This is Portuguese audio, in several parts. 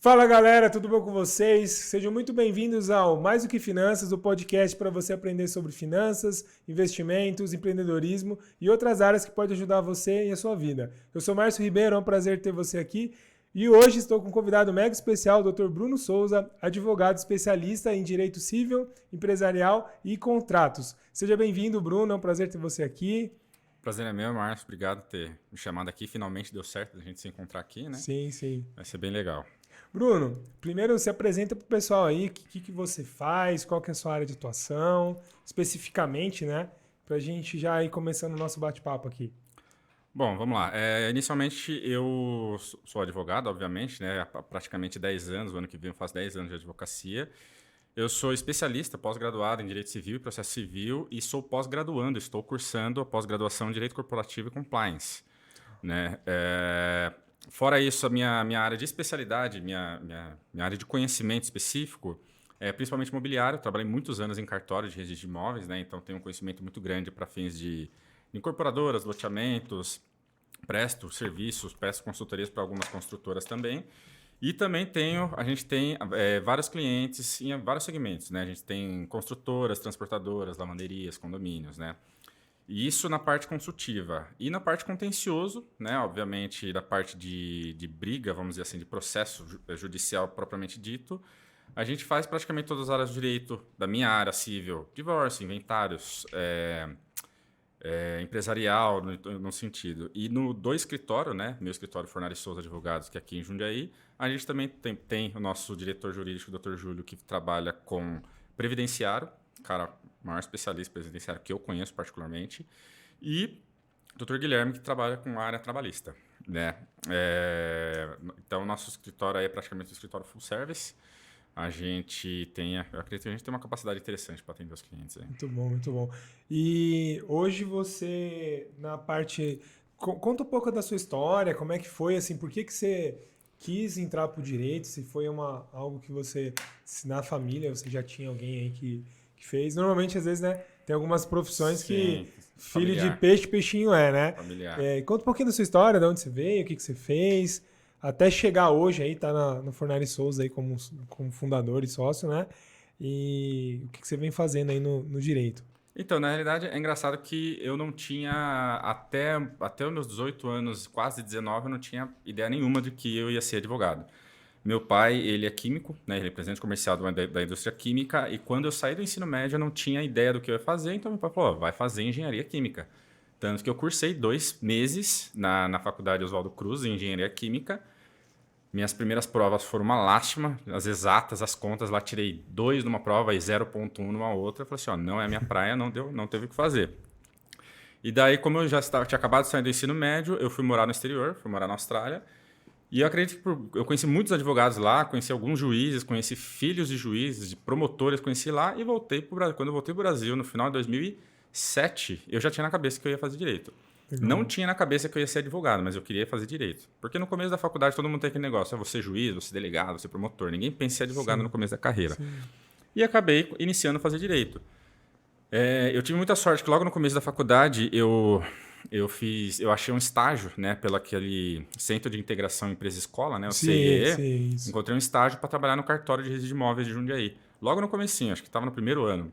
Fala galera, tudo bom com vocês? Sejam muito bem-vindos ao Mais do que Finanças, o podcast para você aprender sobre finanças, investimentos, empreendedorismo e outras áreas que podem ajudar você e a sua vida. Eu sou Márcio Ribeiro, é um prazer ter você aqui e hoje estou com um convidado mega especial, o Dr. Bruno Souza, advogado especialista em direito civil, empresarial e contratos. Seja bem-vindo, Bruno, é um prazer ter você aqui. Prazer é meu, Márcio. Obrigado por ter me chamado aqui. Finalmente deu certo a gente se encontrar aqui, né? Sim. Vai ser bem legal. Bruno, primeiro se apresenta para o pessoal aí, o que você faz, qual que é a sua área de atuação, especificamente, né? Para a gente já ir começando o nosso bate-papo aqui. Bom, vamos lá. Inicialmente, eu sou advogado, obviamente, né? Há praticamente 10 anos, o ano que vem eu faço 10 anos de advocacia. Eu sou especialista, pós-graduado em Direito Civil e Processo Civil e sou pós-graduando, estou cursando a pós-graduação em Direito Corporativo e Compliance, né? Fora isso, a minha área de especialidade, minha área de conhecimento específico é principalmente imobiliário. Trabalhei muitos anos em cartório de registro de imóveis, né? Então tenho um conhecimento muito grande para fins de incorporadoras, loteamentos, presto serviços, presto consultorias para algumas construtoras também. E também a gente tem vários clientes em vários segmentos, né? A gente tem construtoras, transportadoras, lavanderias, condomínios, né? E isso na parte consultiva. E na parte contencioso, né? Obviamente, da parte de briga, vamos dizer assim, de processo judicial propriamente dito, a gente faz praticamente todas as áreas do direito, da minha área civil, divórcio, inventários, empresarial, no sentido. E do escritório, né? Meu escritório Fornari Souza Advogados, que é aqui em Jundiaí, a gente também tem o nosso diretor jurídico, o Dr. Júlio, que trabalha com previdenciário, cara, o maior especialista previdenciário que eu conheço particularmente, e o Dr. Guilherme, que trabalha com a área trabalhista, né? Então, o nosso escritório aí é praticamente um escritório full service. Eu acredito que a gente tem uma capacidade interessante para atender os clientes aí. Muito bom, muito bom. E hoje você, na parte... Conta um pouco da sua história, como é que foi, assim, por que você quis entrar para o direito, se foi algo que você, se na família você já tinha alguém aí que fez. Normalmente, às vezes, né, tem algumas profissões que filho familiar. de peixe, peixinho é, né? Familiar. Conta um pouquinho da sua história, de onde você veio, o que você fez, até chegar hoje aí, tá no Fornari Souza aí como fundador e sócio, né? E o que você vem fazendo aí no direito? Então, na realidade, é engraçado que eu não tinha, até os meus 18 anos, quase 19, eu não tinha ideia nenhuma de que eu ia ser advogado. Meu pai, ele é químico, né? Ele é presidente comercial da indústria química, e quando eu saí do ensino médio, eu não tinha ideia do que eu ia fazer, então meu pai falou, vai fazer engenharia química. Tanto que eu cursei 2 meses na faculdade Oswaldo Cruz, em engenharia química. Minhas primeiras provas foram uma lástima, as exatas, as contas, lá tirei 2 numa prova e 0,1 numa outra. Eu falei assim, não é a minha praia, não teve o que fazer. E daí, como eu tinha acabado de sair do ensino médio, eu fui morar no exterior, fui morar na Austrália. E eu acredito que eu conheci muitos advogados lá, conheci alguns juízes, conheci filhos de juízes, de promotores, conheci lá e voltei para o Brasil. Quando eu voltei para o Brasil, no final de 2007, eu já tinha na cabeça que eu ia fazer direito. Legal. Não tinha na cabeça que eu ia ser advogado, mas eu queria fazer direito. Porque no começo da faculdade todo mundo tem aquele negócio, você juiz, você delegado, você promotor. Ninguém pensa em ser advogado no começo da carreira. Sim. E acabei iniciando a fazer direito. Eu tive muita sorte que logo no começo da faculdade eu achei um estágio, né, pelo aquele Centro de Integração Empresa-Escola, né, o CIE. Sim, isso. Encontrei um estágio para trabalhar no cartório de registro de imóveis de Jundiaí. Logo no comecinho, acho que estava no primeiro ano.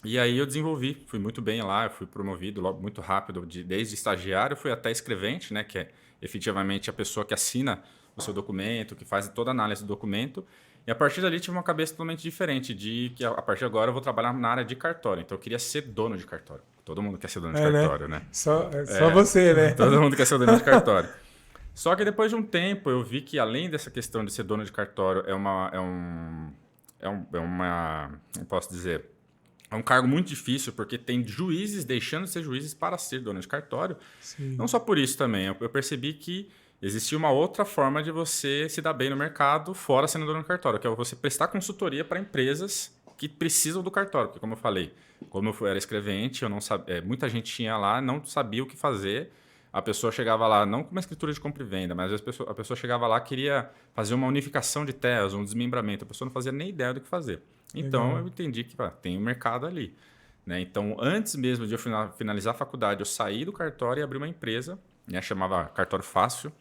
E aí eu desenvolvi, fui muito bem lá, eu fui promovido logo muito rápido, desde estagiário fui até escrevente, né, que é efetivamente a pessoa que assina o seu documento, que faz toda a análise do documento. E a partir dali tive uma cabeça totalmente diferente, de que a partir de agora eu vou trabalhar na área de cartório. Então eu queria ser dono de cartório. Todo mundo quer ser dono de cartório, né? Só você, né? Todo mundo quer ser dono de cartório. Só que depois de um tempo eu vi que além dessa questão de ser dono de cartório não posso dizer, é um cargo muito difícil, porque tem juízes deixando de ser juízes para ser dono de cartório. Sim. Não só por isso também, eu percebi que existia uma outra forma de você se dar bem no mercado fora sendo dono de cartório, que é você prestar consultoria para empresas que precisam do cartório. Porque, como eu falei, como eu era escrevente, eu não sabia, muita gente tinha lá, não sabia o que fazer. A pessoa chegava lá, não com uma escritura de compra e venda, mas às vezes a pessoa chegava lá, queria fazer uma unificação de terras, um desmembramento. A pessoa não fazia nem ideia do que fazer. Então, eu entendi que tem um mercado ali, né? Então, antes mesmo de eu finalizar a faculdade, eu saí do cartório e abri uma empresa, né? Chamava Cartório Fácil.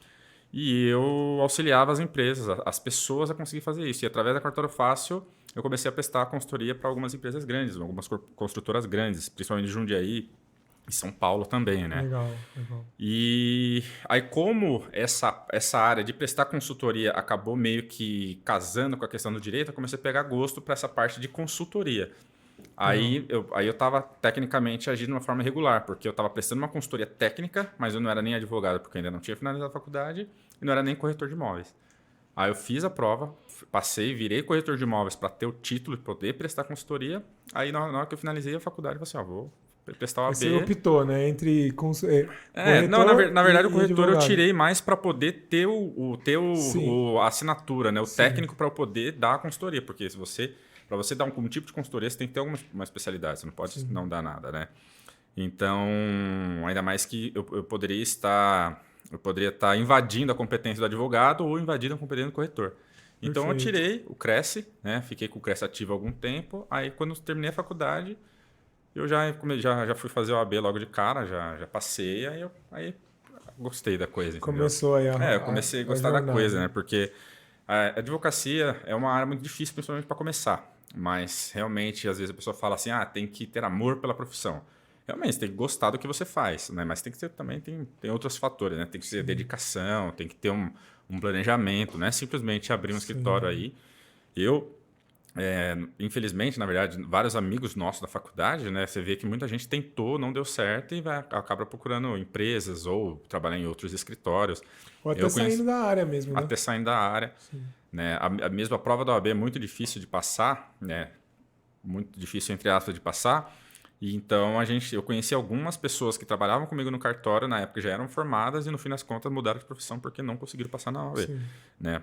E eu auxiliava as empresas, as pessoas a conseguir fazer isso. E através da Cartório Fácil, eu comecei a prestar consultoria para algumas empresas grandes, algumas construtoras grandes, principalmente de Jundiaí e São Paulo também, né? Legal, legal. E aí, como essa área de prestar consultoria acabou meio que casando com a questão do direito, eu comecei a pegar gosto para essa parte de consultoria. Aí eu estava tecnicamente agindo de uma forma regular, porque eu estava prestando uma consultoria técnica, mas eu não era nem advogado, porque eu ainda não tinha finalizado a faculdade, e não era nem corretor de imóveis. Aí eu fiz a prova, passei, virei corretor de imóveis para ter o título e poder prestar consultoria. Aí na hora que eu finalizei a faculdade, eu falei assim, vou prestar o AB. Você optou, né? Entre corretor Não, na verdade o corretor eu advogado. tirei mais para poder ter a assinatura, né? O Sim. técnico para eu poder dar a consultoria, porque para você dar um tipo de consultoria, você tem que ter uma especialidade, você não pode não dar nada, né? Então, ainda mais que eu poderia estar invadindo a competência do advogado ou invadindo a competência do corretor. Então, eu tirei o Cresce, né? Fiquei com o Cresce ativo há algum tempo. Aí, quando eu terminei a faculdade, eu já fui fazer o AB logo de cara, já passei, aí gostei da coisa. Começou aí eu comecei a gostar da jornada. coisa, né? Porque a advocacia é uma área muito difícil, principalmente para começar. Mas, realmente, às vezes a pessoa fala assim, tem que ter amor pela profissão. Realmente, você tem que gostar do que você faz, né? Mas tem que ter também, tem outros fatores, né? Tem que ser dedicação, tem que ter um planejamento, não é simplesmente abrir um escritório aí. Infelizmente, na verdade, vários amigos nossos da faculdade, né? Você vê que muita gente tentou, não deu certo e acaba procurando empresas ou trabalhar em outros escritórios. Ou até saindo da área mesmo, né? Até saindo da área. Né? A mesma prova da OAB é muito difícil de passar, né? Muito difícil, entre aspas, de passar. E então, eu conheci algumas pessoas que trabalhavam comigo no cartório, na época já eram formadas e no fim das contas mudaram de profissão porque não conseguiram passar na OAB. Né?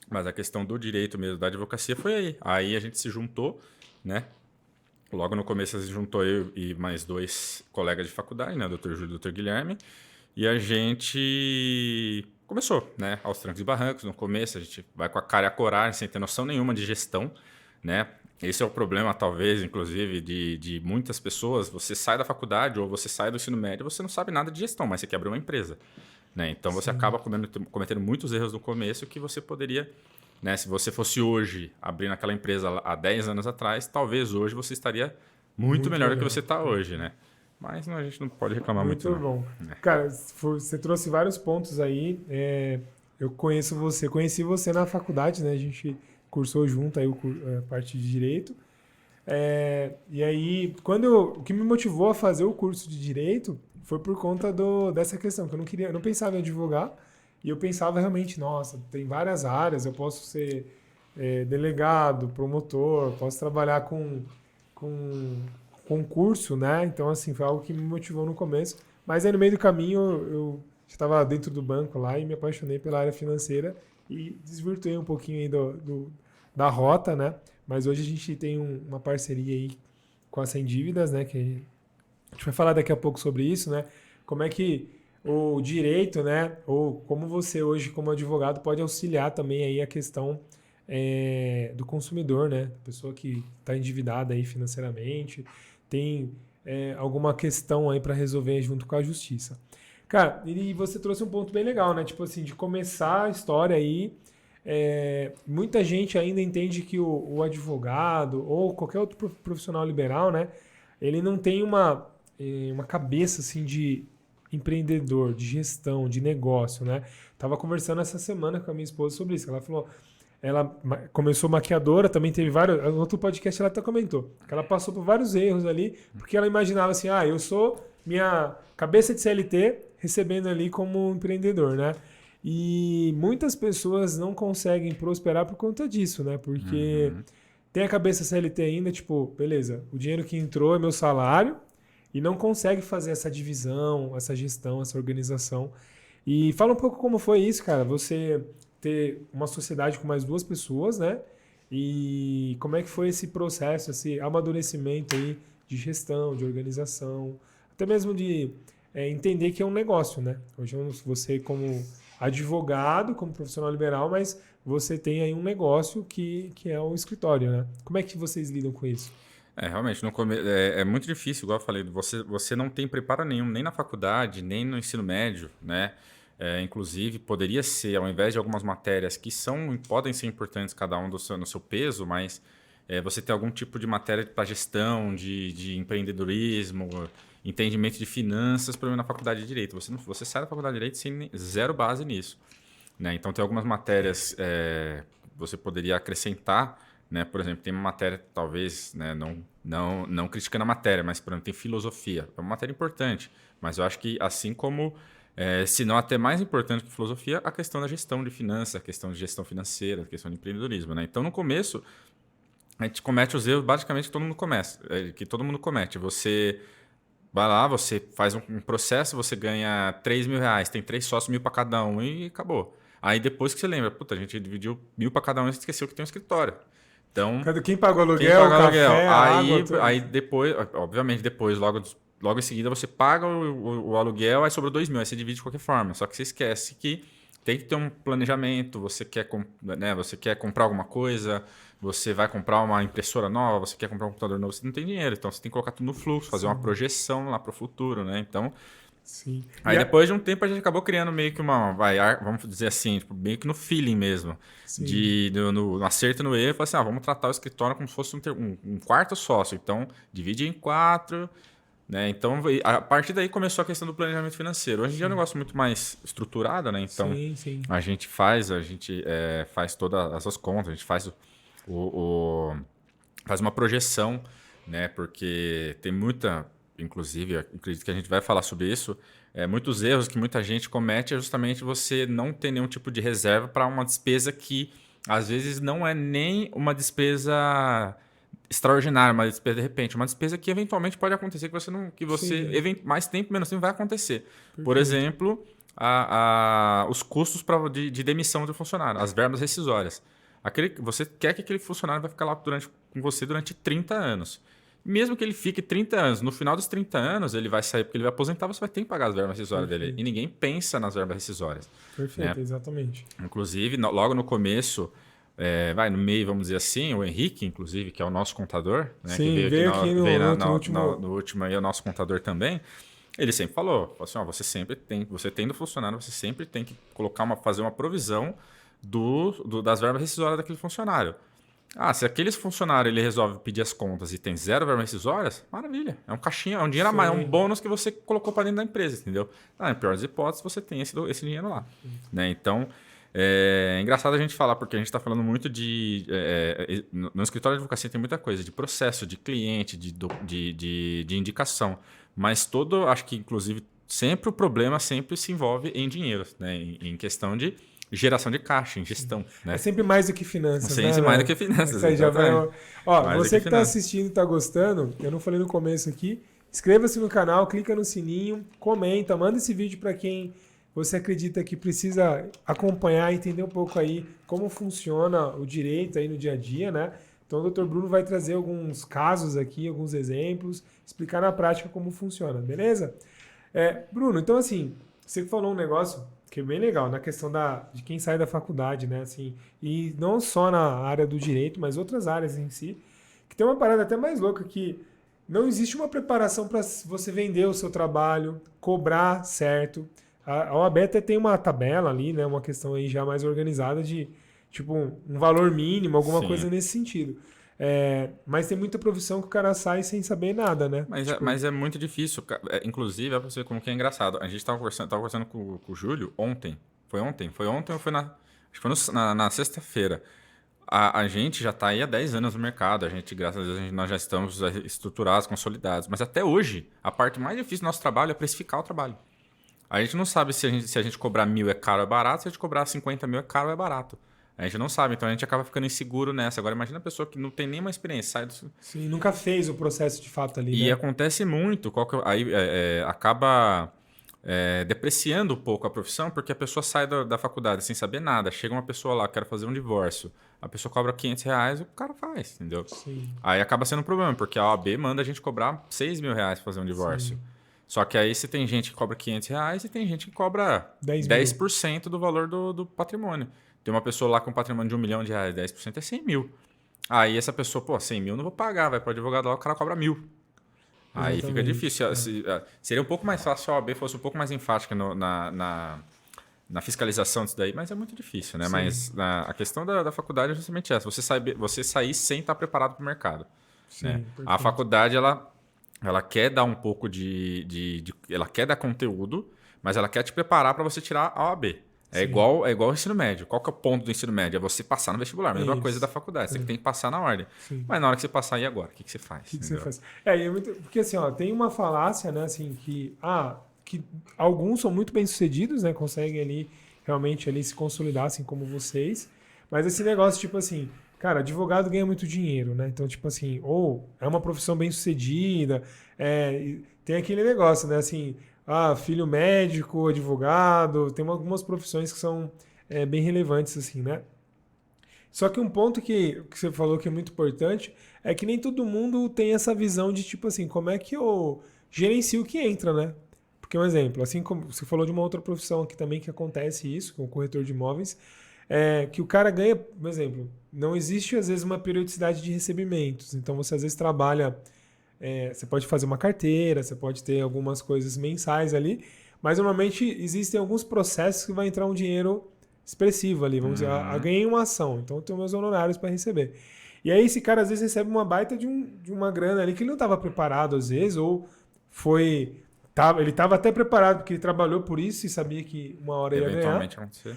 Mas a questão do direito mesmo, da advocacia foi aí. Aí a gente se juntou, né? Logo no começo se juntou eu e mais 2 colegas de faculdade, né? O Dr. Júlio e o Dr. Guilherme. E a gente começou, né? Aos trancos e barrancos. No começo a gente vai com a cara e a coragem, sem ter noção nenhuma de gestão, né? Esse é o problema, talvez, inclusive, de muitas pessoas. Você sai da faculdade ou você sai do ensino médio, você não sabe nada de gestão, mas você quer abrir uma empresa. Né? Então, você acaba cometendo muitos erros no começo que você poderia... Né? Se você fosse hoje abrindo aquela empresa há 10 anos atrás, talvez hoje você estaria muito melhor do que você está hoje. Né? Mas a gente não pode reclamar muito. Muito bom. Cara, você trouxe vários pontos aí. Eu conheci você na faculdade, né? A gente cursou junto aí a parte de Direito. E aí, o que me motivou a fazer o curso de Direito foi por conta dessa questão, que eu não pensava em advogar, e eu pensava realmente, nossa, tem várias áreas, eu posso ser delegado, promotor, posso trabalhar com concurso, né? Então, assim, foi algo que me motivou no começo. Mas aí, no meio do caminho, eu estava dentro do banco lá e me apaixonei pela área financeira e desvirtuei um pouquinho aí da rota, né? Mas hoje a gente tem uma parceria aí com a Sem Dívidas, né? Que a gente vai falar daqui a pouco sobre isso, né? Como é que o direito, né? Ou como você hoje, como advogado, pode auxiliar também aí a questão do consumidor, né? A pessoa que está endividada aí financeiramente, tem alguma questão aí para resolver junto com a justiça. Cara, e você trouxe um ponto bem legal, né? Tipo assim, de começar a história aí. Muita gente ainda entende que o advogado ou qualquer outro profissional liberal, né? Ele não tem uma cabeça assim de empreendedor, de gestão, de negócio, né? Tava conversando essa semana com a minha esposa sobre isso. Ela falou, ela começou maquiadora, também teve vários... No outro podcast ela até comentou que ela passou por vários erros ali, porque ela imaginava assim, eu sou minha cabeça de CLT recebendo ali como empreendedor, né? E muitas pessoas não conseguem prosperar por conta disso, né? Porque tem a cabeça CLT ainda, tipo, beleza, o dinheiro que entrou é meu salário e não consegue fazer essa divisão, essa gestão, essa organização. E fala um pouco como foi isso, cara, você ter uma sociedade com mais 2 pessoas, né? E como é que foi esse processo, esse amadurecimento aí de gestão, de organização, até mesmo de entender que é um negócio, né? Hoje você como advogado, como profissional liberal, mas você tem aí um negócio que é o escritório, né? Como é que vocês lidam com isso? Realmente, é muito difícil, igual eu falei, você não tem preparo nenhum, nem na faculdade, nem no ensino médio, né? Inclusive, poderia ser, ao invés de algumas matérias que podem ser importantes, cada um no seu peso, mas você ter algum tipo de matéria para gestão, de empreendedorismo, entendimento de finanças, por exemplo, na faculdade de Direito. Você sai da faculdade de Direito sem zero base nisso. Né? Então, tem algumas matérias você poderia acrescentar. Né? Por exemplo, tem uma matéria, talvez, né, não criticando a matéria, mas, por exemplo, tem filosofia. É uma matéria importante, mas eu acho que, assim como, se não até mais importante que filosofia, a questão da gestão de finanças, a questão de gestão financeira, a questão de empreendedorismo. Né? Então, no começo, a gente comete os erros, basicamente, que todo mundo comete. Você vai lá, você faz um processo, você ganha R$ 3.000, tem 3 sócios, 1.000 para cada um e acabou. Aí, depois que você lembra, puta, a gente dividiu 1.000 para cada um e esqueceu que tem um escritório. Então, Quem pagou aluguel, quem paga café, aluguel? água, tudo. Aí depois, obviamente, logo em seguida, você paga o aluguel, aí sobrou 2.000, aí você divide de qualquer forma. Só que você esquece que tem que ter um planejamento, você quer comprar alguma coisa, você vai comprar uma impressora nova, você quer comprar um computador novo, você não tem dinheiro. Então, você tem que colocar tudo no fluxo, fazer uma projeção lá para o futuro, né? Então, Sim. aí depois de um tempo a gente acabou criando meio que vamos dizer assim, tipo, meio que no feeling mesmo. No acerto e no erro, assim, vamos tratar o escritório como se fosse um quarto sócio. Então, divide em 4, né? Então, a partir daí começou a questão do planejamento financeiro. Hoje em dia é um negócio muito mais estruturado, né? Então, a gente faz todas essas contas, a gente faz faz uma projeção, né? Porque tem inclusive, acredito que a gente vai falar sobre isso. Muitos erros que muita gente comete é justamente você não ter nenhum tipo de reserva para uma despesa que, às vezes, não é nem uma despesa extraordinária, uma despesa de repente, uma despesa que eventualmente pode acontecer, mais tempo, menos tempo vai acontecer. Perfeito. Por exemplo, os custos de demissão do funcionário, as verbas rescisórias. Você quer que aquele funcionário vai ficar lá com você durante 30 anos. Mesmo que ele fique 30 anos, no final dos 30 anos ele vai sair porque ele vai aposentar, você vai ter que pagar as verbas rescisórias dele. E ninguém pensa nas verbas rescisórias. Perfeito, né? Exatamente. Inclusive, logo no começo, no meio, vamos dizer assim, o Henrique, inclusive, que é o nosso contador, né, sim, que veio aqui no último aí, é o nosso contador também, ele sempre falou assim, você tendo funcionário, você sempre tem que fazer uma provisão das verbas rescisórias daquele funcionário. Se aquele funcionário ele resolve pedir as contas e tem 0 verbas rescisórias, maravilha. É um caixinha, é um dinheiro a mais, é um bônus que você colocou para dentro da empresa, entendeu? Em piores hipóteses, você tem esse dinheiro lá. Né? Então, é engraçado a gente falar, porque a gente está falando muito no escritório de advocacia tem muita coisa, de processo, de cliente, de indicação. Mas acho que inclusive, sempre o problema sempre se envolve em dinheiro, né? Em questão de geração de caixa, em gestão. Né? É sempre mais do que finanças. Sempre mais do que finanças. Você que está assistindo e está gostando, eu não falei no começo aqui, inscreva-se no canal, clica no sininho, comenta, manda esse vídeo para quem você acredita que precisa acompanhar e entender um pouco aí como funciona o direito aí no dia a dia, né? Então o Dr. Bruno vai trazer alguns casos aqui, alguns exemplos, explicar na prática como funciona, beleza? Bruno, então assim, você falou um negócio que é bem legal, na questão de quem sai da faculdade, né? Assim, e não só na área do direito, mas outras áreas em si, que tem uma parada até mais louca que não existe uma preparação para você vender o seu trabalho, cobrar certo. A OAB até tem uma tabela ali, né? Uma questão aí já mais organizada de tipo um valor mínimo, alguma coisa nesse sentido. Mas tem muita profissão que o cara sai sem saber nada, né? Mas é muito difícil. Inclusive, é pra você ver como que é engraçado. A gente tava conversando com o Júlio ontem. Foi ontem? Foi ontem ou foi acho que foi na sexta-feira. A gente já está aí há 10 anos no mercado. A gente, graças a Deus, nós já estamos estruturados, consolidados. Mas até hoje, a parte mais difícil do nosso trabalho é precificar o trabalho. A gente não sabe se a gente cobrar 1.000 é caro ou é barato, se a gente cobrar 50 mil é caro ou é barato. A gente não sabe, então a gente acaba ficando inseguro nessa. Agora, imagina a pessoa que não tem nenhuma experiência. Sim, nunca fez o processo de fato ali, E né? acontece muito. Aí acaba depreciando um pouco a profissão, porque a pessoa sai da faculdade sem saber nada. Chega uma pessoa lá, quer fazer um divórcio. A pessoa cobra R$500, o cara faz, entendeu? Sim. Aí acaba sendo um problema, porque a OAB manda a gente cobrar R$6.000 para fazer um divórcio. Sim. Só que aí você tem gente que cobra R$500 e tem gente que cobra 10% do valor do patrimônio. Tem uma pessoa lá com patrimônio de R$1 milhão, 10% é 100 mil. Aí essa pessoa, 100 mil não vou pagar, vai para o advogado lá, o cara cobra 1.000. Aí fica difícil. Seria um pouco mais fácil se a OAB fosse um pouco mais enfática na na fiscalização disso daí, mas é muito difícil, né? Sim. Mas a questão da faculdade é justamente essa, você sair sem estar preparado para o mercado. Sim, Né? A perfeito. faculdade, ela quer dar um pouco ela quer dar conteúdo, mas ela quer te preparar para você tirar a OAB. É Sim. igual o ensino médio. Qual que é o ponto do ensino médio? É você passar no vestibular. Mesma Isso. coisa da faculdade. Você tem que passar na ordem. Sim. Mas na hora que você passar, e agora? O que você faz? O que você faz? E é muito, porque assim, ó, tem uma falácia, né, assim, que alguns são muito bem-sucedidos, né, conseguem ali realmente ali se consolidar, assim como vocês, mas esse negócio, tipo assim, cara, advogado ganha muito dinheiro, né, então, tipo assim, ou é uma profissão bem-sucedida, tem aquele negócio, né, assim, filho médico, advogado, tem algumas profissões que são bem relevantes, assim, né. Só que um ponto que você falou que é muito importante é que nem todo mundo tem essa visão de, tipo assim, como é que eu gerencio o que entra, né? Porque, um exemplo, assim como você falou de uma outra profissão aqui também que acontece isso, com o corretor de imóveis, que o cara ganha, por exemplo, não existe às vezes uma periodicidade de recebimentos. Então você às vezes trabalha, você pode fazer uma carteira, você pode ter algumas coisas mensais ali, mas normalmente existem alguns processos que vai entrar um dinheiro expressivo ali, vamos dizer, ganhei uma ação, então eu tenho meus honorários para receber. E aí esse cara às vezes recebe uma baita de uma grana ali que ele não estava preparado às vezes, ou ele estava até preparado porque ele trabalhou por isso e sabia que uma hora ia ganhar. Eventualmente acontecer.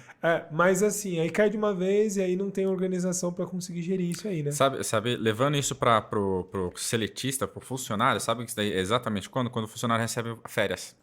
Mas assim, aí cai de uma vez e aí não tem organização para conseguir gerir isso aí, né? Sabe, levando isso para pro seletista, pro funcionário, sabe que isso daí é exatamente quando? Quando o funcionário recebe férias.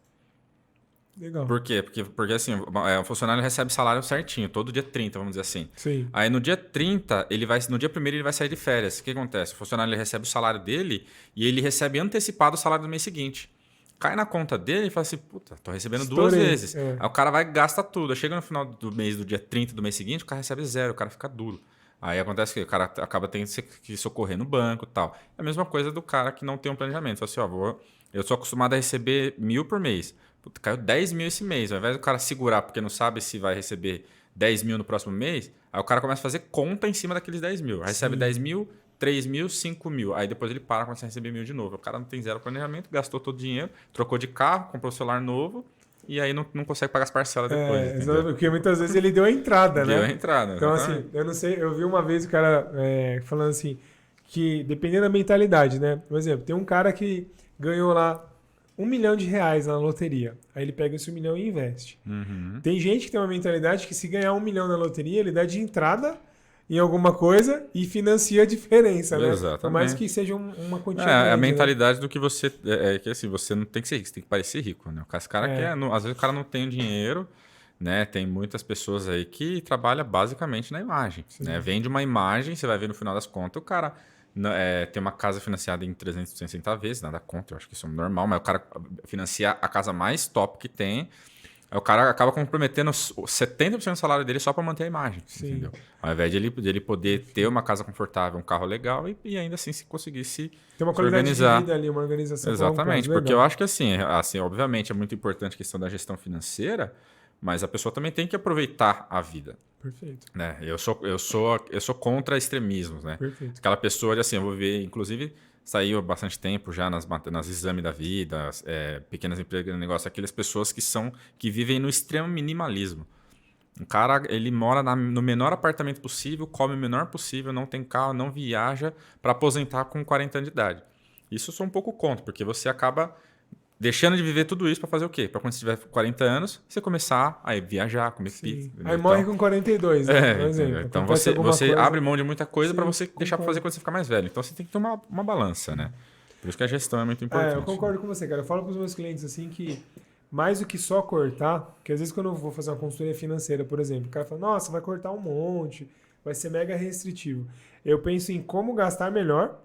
Legal. Por quê? Porque assim, o funcionário recebe salário certinho, todo dia 30, vamos dizer assim. Sim. Aí no dia 30, no dia 1º ele vai sair de férias. O que acontece? O funcionário ele recebe o salário dele e ele recebe antecipado o salário do mês seguinte. Cai na conta dele e fala assim, puta, tô recebendo duas vezes. Aí o cara vai e gasta tudo. Aí chega no final do mês, do dia 30 do mês seguinte, o cara recebe 0, o cara fica duro. Aí acontece que o cara acaba tendo que socorrer no banco e tal. É a mesma coisa do cara que não tem um planejamento. Fala assim, eu sou acostumado a receber 1.000 por mês. Puta, caiu 10 mil esse mês. Ao invés do cara segurar porque não sabe se vai receber 10 mil no próximo mês, aí o cara começa a fazer conta em cima daqueles 10 mil. Aí recebe 10 mil, 3 mil, 5 mil. Aí depois ele para, começa a receber 1.000 de novo. O cara não tem zero planejamento, gastou todo o dinheiro, trocou de carro, comprou celular novo e aí não consegue pagar as parcelas depois. Porque muitas vezes ele deu a entrada, né? Deu a entrada. Então, assim, eu não sei, eu vi uma vez o cara falando assim, que dependendo da mentalidade, né? Por exemplo, tem um cara que ganhou lá R$1 milhão na loteria. Aí ele pega esse 1 milhão e investe. Uhum. Tem gente que tem uma mentalidade que se ganhar 1 milhão na loteria, ele dá de entrada em alguma coisa e financia a diferença, né? Exatamente. Por mais que seja uma quantia a grande, mentalidade do que você... que assim, você não tem que ser rico, você tem que parecer rico, né? Esse cara quer... Às vezes o cara não tem dinheiro, né? Tem muitas pessoas aí que trabalham basicamente na imagem, né? Vende uma imagem, você vai ver no final das contas, o cara... tem uma casa financiada em 360 vezes, nada contra, eu acho que isso é normal, mas o cara financia a casa mais top que tem, aí o cara acaba comprometendo 70% do salário dele só para manter a imagem, entendeu? Ao invés de ele poder ter uma casa confortável, um carro legal e ainda assim se conseguir se tem uma qualidade organizar. De vida ali, uma organização. Exatamente, porque eu acho que assim, obviamente é muito importante a questão da gestão financeira, mas a pessoa também tem que aproveitar a vida. Perfeito. Né? Eu sou contra extremismos, né? Perfeito. Aquela pessoa, assim, eu vou ver, inclusive, saiu há bastante tempo já nas exames da vida, pequenas empresas, negócio, aquelas pessoas que vivem no extremo minimalismo. O cara, ele mora no menor apartamento possível, come o menor possível, não tem carro, não viaja para aposentar com 40 anos de idade. Isso eu sou um pouco contra, porque você acaba deixando de viver tudo isso para fazer o quê? Para quando você tiver 40 anos, você começar a viajar, comer pizza. Aí morre com 42, né? Por exemplo. Então você abre mão de muita coisa para você deixar para fazer quando você ficar mais velho. Então você tem que ter uma balança, né? Por isso que a gestão é muito importante. Eu concordo com você, cara. Eu falo para os meus clientes assim que mais do que só cortar, porque às vezes quando eu vou fazer uma consultoria financeira, por exemplo, o cara fala, nossa, vai cortar um monte, vai ser mega restritivo. Eu penso em como gastar melhor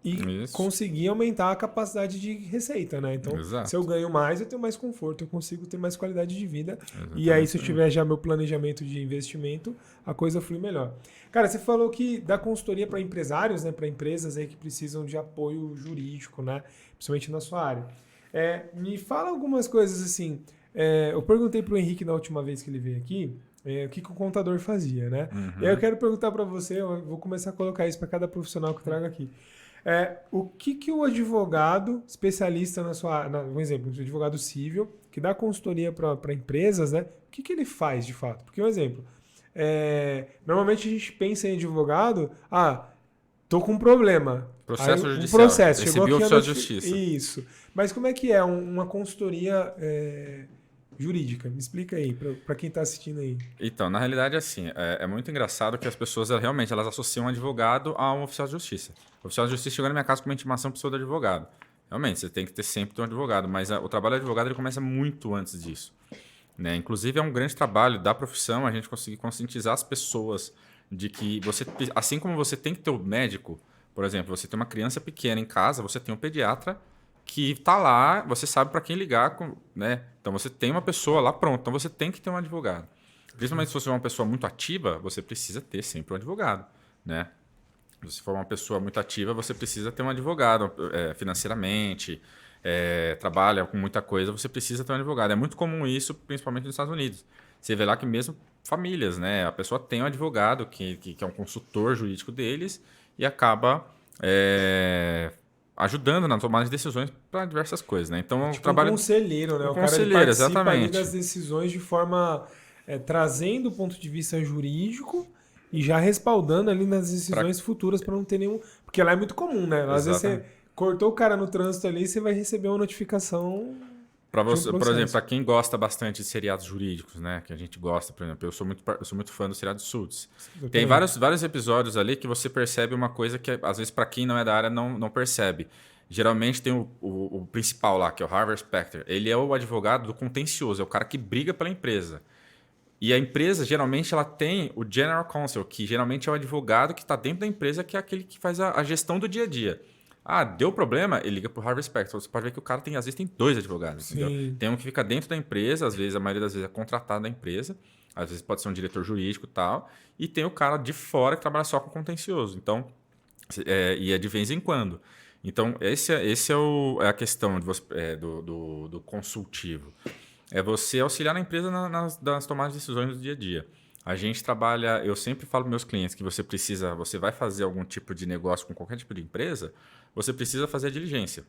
e conseguir aumentar a capacidade de receita, né? Então, se eu ganho mais, eu tenho mais conforto, eu consigo ter mais qualidade de vida. Exatamente. E aí, se eu tiver já meu planejamento de investimento, a coisa flui melhor. Cara, você falou que dá consultoria para empresários, né? Para empresas aí que precisam de apoio jurídico, né? Principalmente na sua área. Me fala algumas coisas assim. Eu perguntei para o Henrique na última vez que ele veio aqui, o que o contador fazia, né? Uhum. E aí eu quero perguntar para você, eu vou começar a colocar isso para cada profissional que eu trago aqui. O que o advogado especialista na sua área, um exemplo, o advogado civil que dá consultoria para empresas, né? O que ele faz de fato? Porque, um exemplo, normalmente a gente pensa em advogado, tô com um problema. Processo aí, judicial. Processo, chegou aqui oficial de justiça. Isso. Mas como é que é uma consultoria jurídica? Me explica aí, para quem está assistindo aí. Então, na realidade, assim, é muito engraçado que as pessoas realmente elas associam um advogado a um oficial de justiça. O oficial de justiça chegou na minha casa com uma intimação para do advogado. Realmente, você tem que ter sempre um advogado, mas o trabalho do advogado ele começa muito antes disso. Né? Inclusive, é um grande trabalho da profissão a gente conseguir conscientizar as pessoas de que você, assim como você tem que ter o médico, por exemplo, você tem uma criança pequena em casa, você tem um pediatra que está lá, você sabe para quem ligar, né? Então você tem uma pessoa lá pronta, então você tem que ter um advogado. Principalmente se você é uma pessoa muito ativa, você precisa ter sempre um advogado, né? Se for uma pessoa muito ativa, você precisa ter um advogado financeiramente, trabalha com muita coisa, você precisa ter um advogado. É muito comum isso, principalmente nos Estados Unidos. Você vê lá que mesmo famílias, né? A pessoa tem um advogado que é um consultor jurídico deles e acaba ajudando na tomada de decisões para diversas coisas, né? Então, tipo um conselheiro, né? Um o cara conselheiro, participa exatamente. Ali das decisões de forma trazendo o ponto de vista jurídico e já respaldando ali nas decisões futuras para não ter nenhum... Porque lá é muito comum, né? Às vezes você cortou o cara no trânsito ali e você vai receber uma notificação... Para você, por exemplo, para quem gosta bastante de seriados jurídicos, né? Que a gente gosta, por exemplo, eu sou muito fã do seriado Suits. Tem vários episódios ali que você percebe uma coisa que, às vezes, para quem não é da área, não percebe. Geralmente tem o principal lá, que é o Harvey Specter. Ele é o advogado do contencioso, é o cara que briga pela empresa. E a empresa, geralmente, ela tem o General Counsel, que geralmente é o advogado que está dentro da empresa, que é aquele que faz a gestão do dia a dia. Deu problema, ele liga para o Harvey Specter. Você pode ver que o cara às vezes tem 2 advogados. Tem um que fica dentro da empresa, às vezes, a maioria das vezes é contratado da empresa, às vezes pode ser um diretor jurídico e tal, e tem o cara de fora que trabalha só com contencioso. Então, e é de vez em quando. Então, esse é a questão do consultivo. É você auxiliar a empresa nas tomadas de decisões do dia a dia. A gente trabalha, eu sempre falo para meus clientes que você vai fazer algum tipo de negócio com qualquer tipo de empresa, você precisa fazer a diligência.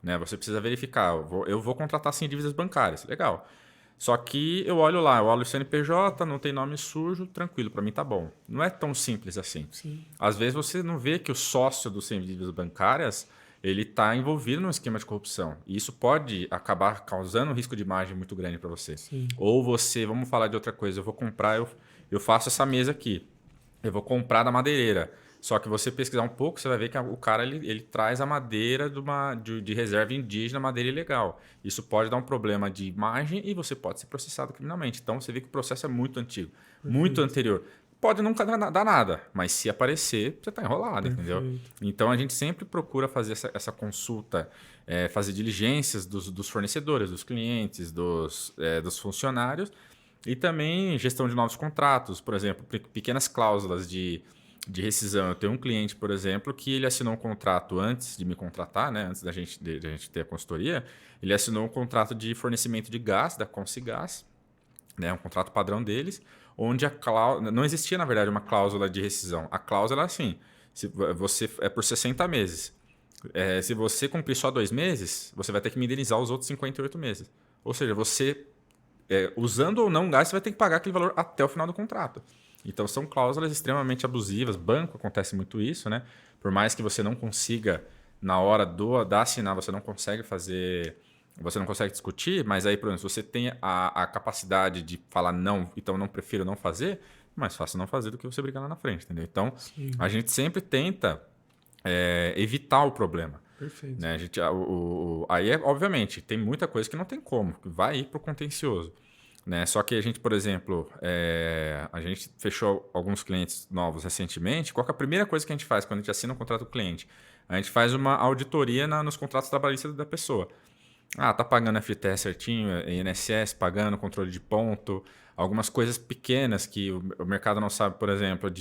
Né? Você precisa verificar, eu vou contratar sim dívidas bancárias, legal. Só que eu olho o CNPJ, não tem nome sujo, tranquilo, para mim tá bom. Não é tão simples assim. Sim. Às vezes você não vê que o sócio do sem dívidas bancárias ele está envolvido num esquema de corrupção. E isso pode acabar causando um risco de imagem muito grande para você. Sim. Ou vamos falar de outra coisa, eu vou comprar, eu faço essa mesa aqui, eu vou comprar da madeireira. Só que você pesquisar um pouco, você vai ver que o cara ele traz a madeira de reserva indígena, madeira ilegal. Isso pode dar um problema de imagem e você pode ser processado criminalmente. Então você vê que o processo é muito antigo, muito anterior. Pode nunca dar nada, mas se aparecer, você está enrolado, entendeu? Então a gente sempre procura fazer essa consulta, fazer diligências dos fornecedores, dos clientes, dos funcionários e também gestão de novos contratos, por exemplo, pequenas cláusulas de rescisão. Eu tenho um cliente, por exemplo, que ele assinou um contrato antes de me contratar, né? Antes da gente ter a consultoria, ele assinou um contrato de fornecimento de gás, da Consegás, né? Um contrato padrão deles, onde não existia, na verdade, uma cláusula de rescisão. A cláusula é assim, é por 60 meses. Se você cumprir só 2 meses, você vai ter que me indenizar os outros 58 meses. Ou seja, você, usando ou não gás, você vai ter que pagar aquele valor até o final do contrato. Então, são cláusulas extremamente abusivas. Banco acontece muito isso, né? Por mais que você não consiga, na hora da assinar, você não consegue fazer... Você não consegue discutir, mas aí, por exemplo, se você tem a capacidade de falar não, então não prefiro não fazer, é mais fácil não fazer do que você brigar lá na frente, entendeu? Então, sim, a gente sempre tenta evitar o problema. Perfeito. Né? Aí, obviamente, tem muita coisa que não tem como, que vai ir para o contencioso. Né? Só que a gente, por exemplo, a gente fechou alguns clientes novos recentemente. Qual que é a primeira coisa que a gente faz quando a gente assina um contrato do cliente? A gente faz uma auditoria nos contratos trabalhistas da pessoa. Tá pagando FTS certinho, INSS, pagando controle de ponto, algumas coisas pequenas que o mercado não sabe, por exemplo,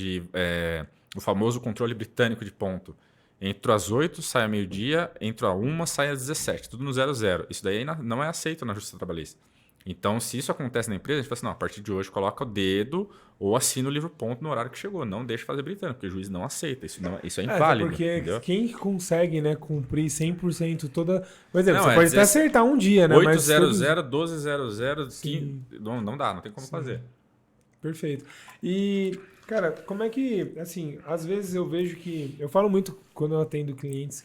o famoso controle britânico de ponto. Entro às 8, sai a meio-dia, entro a 1, sai às 17, tudo no 00. Isso daí não é aceito na Justiça Trabalhista. Então, se isso acontece na empresa, a gente fala assim, não, a partir de hoje coloca o dedo ou assina o livro-ponto no horário que chegou. Não deixa fazer britânico, porque o juiz não aceita. Isso é Até inválido, porque entendeu? quem consegue, né, cumprir 100% toda... Por exemplo, Não, você pode até acertar um dia, né? Mas 800, todos... 1200, Sim. não dá, não tem como fazer. Perfeito. E, cara, como é que, assim, às vezes eu vejo que... Eu falo muito quando eu atendo clientes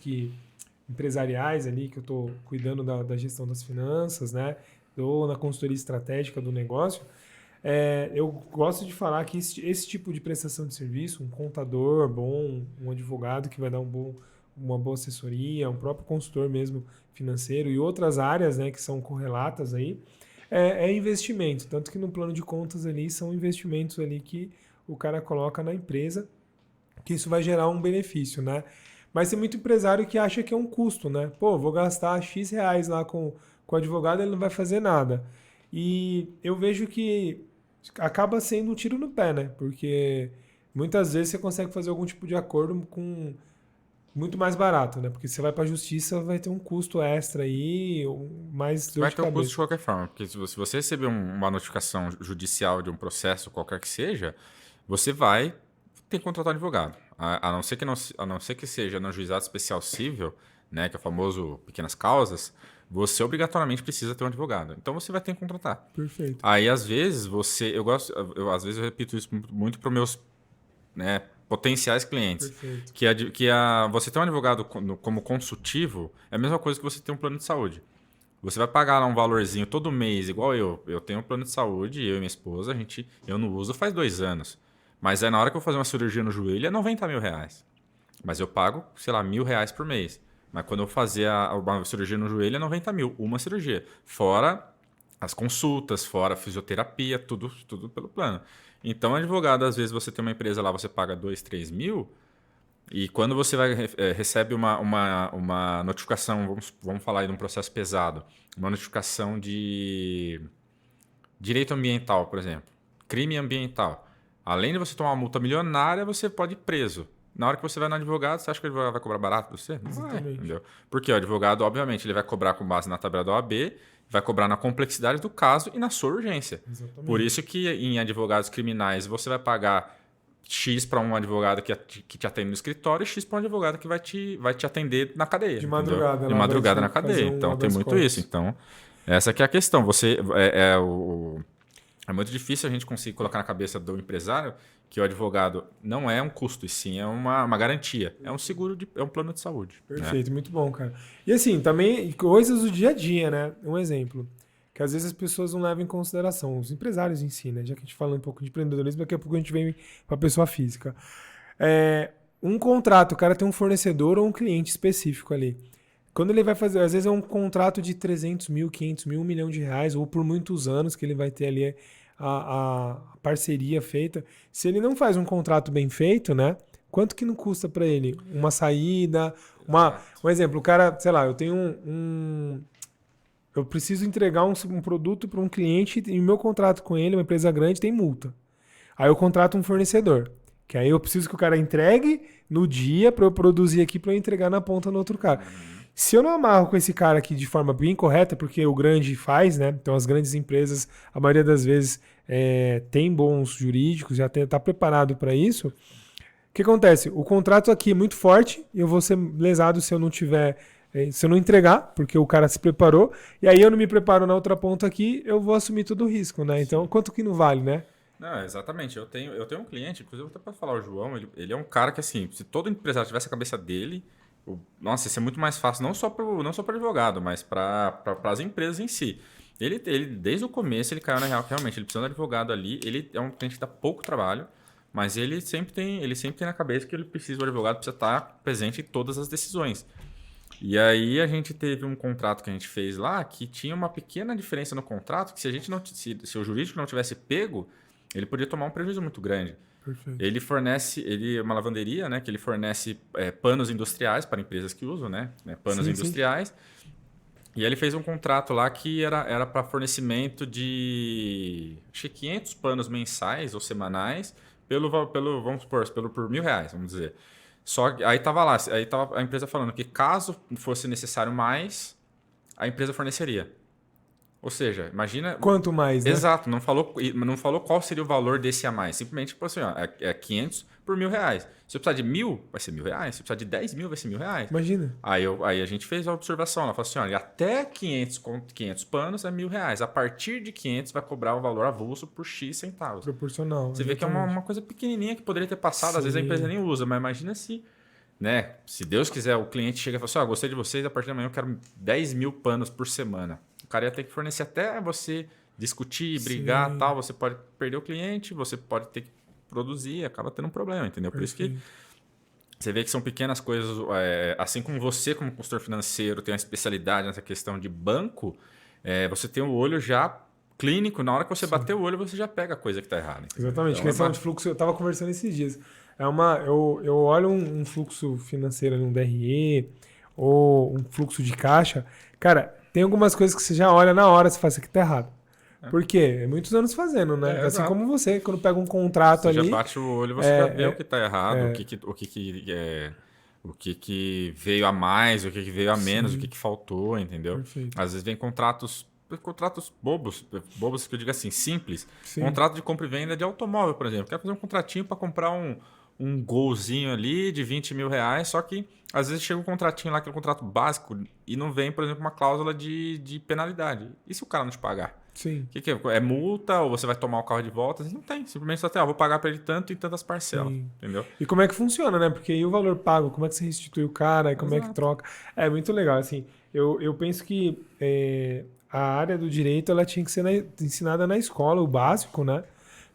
empresariais ali, que eu estou cuidando da gestão das finanças, né? Ou na consultoria estratégica do negócio. Eu gosto de falar que esse tipo de prestação de serviço, um contador bom, um advogado que vai dar uma boa assessoria, um próprio consultor mesmo financeiro e outras áreas, né, que são correlatas aí, é investimento. Tanto que no plano de contas ali são investimentos ali que o cara coloca na empresa, que isso vai gerar um benefício, né? Mas tem muito empresário que acha que é um custo, né? Pô, vou gastar X reais lá com o advogado, ele não vai fazer nada. E eu vejo que acaba sendo um tiro no pé, né? Porque muitas vezes você consegue fazer algum tipo de acordo com muito mais barato, né? Porque você vai para a justiça, vai ter um custo extra aí, mais dor Vai de ter um custo de cabeça. qualquer forma, porque se você receber uma notificação judicial de um processo, qualquer que seja, você vai ter que contratar um advogado. A não ser que a não ser que seja no juizado especial civil, né, que é o famoso pequenas causas, você obrigatoriamente precisa ter um advogado. Então você vai ter que contratar. Perfeito. Aí às vezes às vezes eu repito isso muito para os meus, né, potenciais clientes, Perfeito. você ter um advogado como consultivo é a mesma coisa que você ter um plano de saúde. Você vai pagar lá um valorzinho todo mês, igual eu. Eu tenho um plano de saúde, eu e minha esposa, eu não uso faz 2 anos. Mas aí na hora que eu vou fazer uma cirurgia no joelho é 90 mil reais. Mas eu pago, sei lá, R$ 1.000 por mês. Mas quando eu fazer uma cirurgia no joelho é 90 mil, uma cirurgia. Fora as consultas, fora a fisioterapia, tudo pelo plano. Então, advogado, às vezes você tem uma empresa lá, você paga 2, 3 mil, e quando você recebe uma notificação, vamos falar aí de um processo pesado, uma notificação de direito ambiental, por exemplo, crime ambiental. Além de você tomar uma multa milionária, você pode ir preso. Na hora que você vai no advogado, você acha que o advogado vai cobrar barato de você? Não vai, Exatamente. entendeu? Porque o advogado, obviamente, ele vai cobrar com base na tabela da OAB, vai cobrar na complexidade do caso e na sua urgência. Exatamente. Por isso que em advogados criminais você vai pagar X para um advogado que te atende no escritório e X para um advogado que vai te atender na cadeia. De entendeu? madrugada. De Lá madrugada vai na te fazer cadeia. um Então tem habeas muito corpus. isso. Então, essa que é a questão. É muito difícil a gente conseguir colocar na cabeça do empresário que o advogado não é um custo, e sim é uma garantia. É um seguro, é um plano de saúde. Né? Perfeito, muito bom, cara. E assim, também coisas do dia a dia, né? Um exemplo, que às vezes as pessoas não levam em consideração, os empresários em si, né? Já que a gente fala um pouco de empreendedorismo, daqui a pouco a gente vem para a pessoa física. Um contrato, o cara tem um fornecedor ou um cliente específico ali. Quando ele vai fazer, às vezes é um contrato de 300 mil, 500 mil, R$ 1 milhão, ou por muitos anos que ele vai ter ali a parceria feita. Se ele não faz um contrato bem feito, né? Quanto que não custa para ele? Uma saída, um exemplo, o cara, sei lá, eu tenho eu preciso entregar um produto para um cliente e o meu contrato com ele, uma empresa grande, tem multa. Aí eu contrato um fornecedor, que aí eu preciso que o cara entregue no dia para eu produzir aqui para eu entregar na ponta no outro cara. Se eu não amarro com esse cara aqui de forma bem correta, porque o grande faz, né? Então as grandes empresas, a maioria das vezes, tem bons jurídicos, já está preparado para isso. O que acontece? O contrato aqui é muito forte e eu vou ser lesado se eu não tiver, se eu não entregar, porque o cara se preparou, e aí eu não me preparo na outra ponta aqui, eu vou assumir todo o risco, né? Então, quanto que não vale, né? Não, exatamente. Eu tenho um cliente, inclusive até para falar o João, ele é um cara que assim, se todo empresário tivesse a cabeça dele, nossa, isso é muito mais fácil, não só para advogado, mas para as empresas em si. Ele, desde o começo, ele caiu na real que realmente ele precisa de um advogado ali. Ele é um cliente que dá pouco trabalho, mas ele sempre tem na cabeça que ele precisa, o advogado precisa estar presente em todas as decisões. E aí a gente teve um contrato que a gente fez lá que tinha uma pequena diferença no contrato, que se a gente não, se o jurídico não tivesse pego, ele podia tomar um prejuízo muito grande. Perfeito. Ele é uma lavanderia, né? Que ele fornece panos industriais para empresas que usam, né? Panos industriais. Sim. E ele fez um contrato lá que era para fornecimento de, acho que 500 panos mensais ou semanais vamos supor, por R$ 1.000, vamos dizer. Só que aí tava a empresa falando que caso fosse necessário mais, a empresa forneceria. Ou seja, imagina... Quanto mais, né? Exato, não falou qual seria o valor desse a mais. Simplesmente, tipo assim, ó, é 500 por R$ 1.000. Se eu precisar de 1.000, vai ser R$ 1.000. Se eu precisar de 10.000, vai ser R$ 1.000. Imagina. Aí a gente fez a observação. Ela falou assim, olha, até 500 panos é R$ 1.000. A partir de 500 vai cobrar o valor avulso por X centavos. Proporcional. Você vê que é uma coisa pequenininha que poderia ter passado. Às vezes a Sim. empresa nem usa, mas imagina se... Né? Se Deus quiser, o cliente chega e fala assim, ó, gostei de vocês, a partir de amanhã eu quero 10.000 panos por semana. O cara ia ter que fornecer até você discutir, brigar, Sim. tal. Você pode perder o cliente, você pode ter que produzir, acaba tendo um problema, entendeu? Por isso que você vê que são pequenas coisas, assim como você, como consultor financeiro, tem uma especialidade nessa questão de banco, você tem o olho já clínico, na hora que você bater o olho, você já pega a coisa que está errada. Entendeu? Exatamente, Então, questão de fluxo, eu estava conversando esses dias. Eu olho um fluxo financeiro, um DRE, ou um fluxo de caixa. Cara, tem algumas coisas que você já olha na hora e você fala, isso aqui tá errado. Por quê? É muitos anos fazendo, né? Assim exato. como você, quando pega um contrato você ali... já bate o olho, você já vê o que está errado, o que veio a mais, o que veio a menos, o que faltou, entendeu? Perfeito. Às vezes vem contratos bobos que eu digo assim, simples. Sim. Contrato de compra e venda de automóvel, por exemplo. Quero fazer um contratinho para comprar um golzinho ali de R$ 20.000, só que às vezes chega um contratinho lá, que é um contrato básico, e não vem, por exemplo, uma cláusula de penalidade. E se o cara não te pagar? Sim. O que é? É multa ou você vai tomar o carro de volta? Não tem. Simplesmente só tem, vou pagar para ele tanto em tantas parcelas. Sim. Entendeu? E como é que funciona, né? Porque aí o valor pago, como é que você restitui o cara, como é que troca. É muito legal, assim. Eu penso que a área do direito ela tinha que ser ensinada na escola, o básico, né?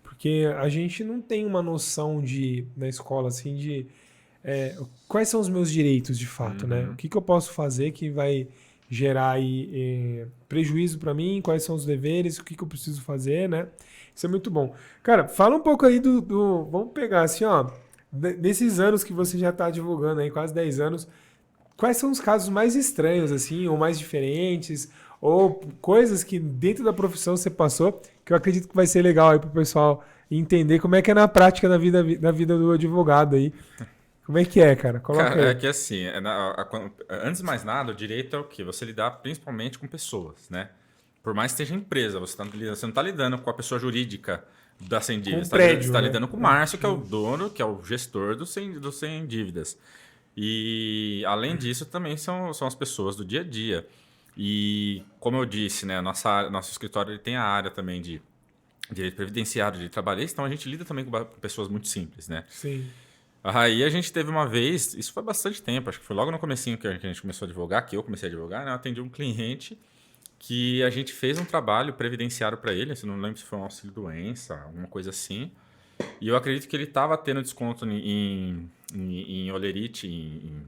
Porque a gente não tem uma noção na escola, assim, de quais são os meus direitos de fato, né? O que eu posso fazer que vai gerar aí prejuízo para mim, quais são os deveres, o que eu preciso fazer, né? Isso é muito bom. Cara, fala um pouco aí vamos pegar assim, ó, desses anos que você já está divulgando aí, quase 10 anos, quais são os casos mais estranhos, assim, ou mais diferentes, ou coisas que dentro da profissão você passou, que eu acredito que vai ser legal aí pro pessoal entender como é que é na prática na vida do advogado aí. Como é que é, cara? Coloca Cara, aí. é que assim, antes de mais nada, o direito é o quê? Você lidar principalmente com pessoas, né? Por mais que esteja empresa, você não está lidando com a pessoa jurídica da Sem Dívidas. Com o prédio, Você está né? lidando com o Márcio, que é o dono, que é o gestor do Sem Dívidas. E, além disso, também são as pessoas do dia a dia. E, como eu disse, né, nosso escritório ele tem a área também de direito previdenciário, de trabalhista, então a gente lida também com pessoas muito simples, né? Sim. Aí a gente teve uma vez, isso foi bastante tempo, acho que foi logo no comecinho que a gente começou a advogar, que eu comecei a advogar, né? Eu atendi um cliente que a gente fez um trabalho previdenciário para ele, assim, não lembro se foi um auxílio-doença, alguma coisa assim, e eu acredito que ele estava tendo desconto em olerite, em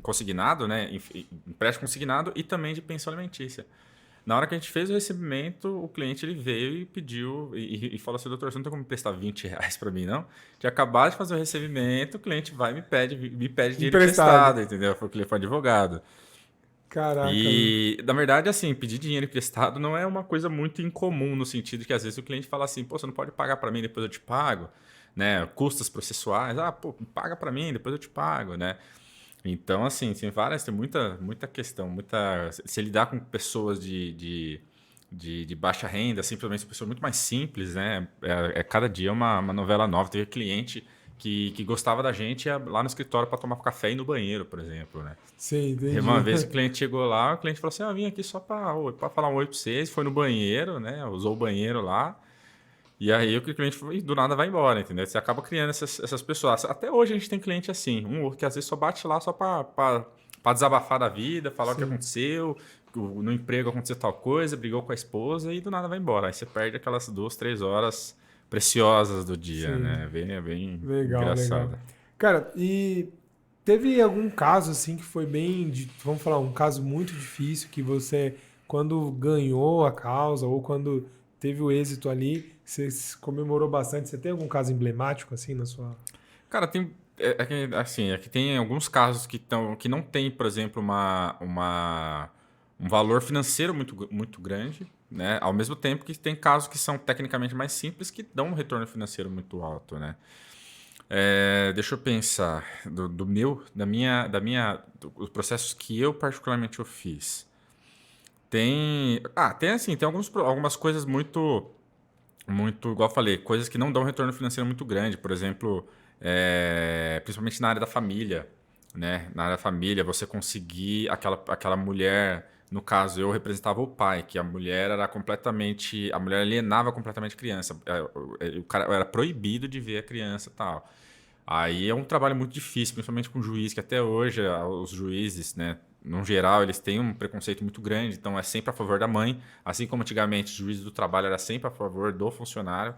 consignado, né? Em empréstimo consignado e também de pensão alimentícia. Na hora que a gente fez o recebimento, o cliente ele veio e pediu e falou assim, doutor, você não tem como prestar R$ 20 para mim, não? Tinha acabado de fazer o recebimento, o cliente vai e me pede dinheiro emprestado, entendeu? Foi o que ele foi advogado. Caraca. E, na verdade, assim, pedir dinheiro emprestado não é uma coisa muito incomum, no sentido que, às vezes, o cliente fala assim, pô, você não pode pagar para mim, depois eu te pago, né? Custos processuais, pô, paga para mim, depois eu te pago, né? Então, assim, tem muita questão, se lidar com pessoas de baixa renda, simplesmente pessoas muito mais simples, né? Cada dia uma novela nova. Teve cliente que gostava da gente ia lá no escritório para tomar café e ir no banheiro, por exemplo, né? Sim, entendi. E uma vez o cliente chegou lá, o cliente falou assim, vim aqui só para falar um oi para vocês, foi no banheiro, né? Usou o banheiro lá. E aí o cliente do nada vai embora, entendeu? Você acaba criando essas pessoas. Até hoje a gente tem cliente assim, que às vezes só bate lá só para desabafar da vida, falar o que aconteceu, no emprego aconteceu tal coisa, brigou com a esposa e do nada vai embora. Aí você perde aquelas 2-3 horas preciosas do dia, né? É bem engraçado. Legal. Cara, e teve algum caso assim que foi vamos falar, um caso muito difícil que você, quando ganhou a causa ou quando teve o êxito ali, você comemorou bastante? Você tem algum caso emblemático assim na sua... Cara, tem que tem alguns casos que não tem, por exemplo, um valor financeiro muito, muito grande, né? Ao mesmo tempo que tem casos que são tecnicamente mais simples que dão um retorno financeiro muito alto, né? Deixa eu pensar dos processos que eu particularmente fiz. Tem assim, tem algumas coisas muito, igual eu falei, coisas que não dão retorno financeiro muito grande. Por exemplo, principalmente na área da família, né? Na área da família, você conseguir aquela mulher, no caso, eu representava o pai, que a mulher a mulher alienava completamente a criança. O cara era proibido de ver a criança e tal. Aí é um trabalho muito difícil, principalmente com o juiz, que até hoje os juízes, né, no geral, eles têm um preconceito muito grande, então é sempre a favor da mãe, assim como antigamente o juiz do trabalho era sempre a favor do funcionário.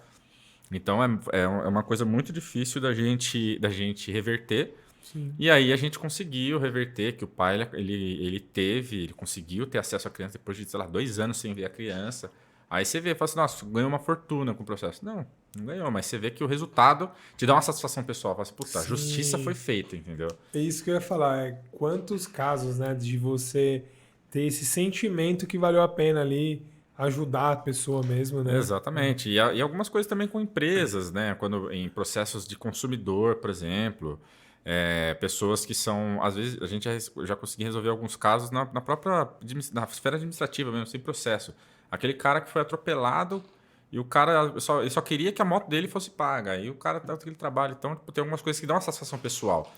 Então é uma coisa muito difícil da gente reverter. Sim. E aí a gente conseguiu reverter, que o pai ele conseguiu ter acesso à criança depois de, sei lá, 2 anos sem ver a criança. Aí você vê, fala assim, nossa, ganhou uma fortuna com o processo. Não ganhou, mas você vê que o resultado te dá uma satisfação pessoal. Fala assim, puta, a justiça foi Sim. feita, entendeu? É isso que eu ia falar. Quantos casos, né, de você ter esse sentimento que valeu a pena ali ajudar a pessoa mesmo, né? Exatamente. E algumas coisas também com empresas, né? Quando em processos de consumidor, por exemplo, pessoas que são, às vezes, a gente já conseguiu resolver alguns casos na própria na esfera administrativa mesmo, sem processo. Aquele cara que foi atropelado e o cara ele só queria que a moto dele fosse paga. E o cara dá aquele trabalho. Então, tipo, tem algumas coisas que dão uma satisfação pessoal.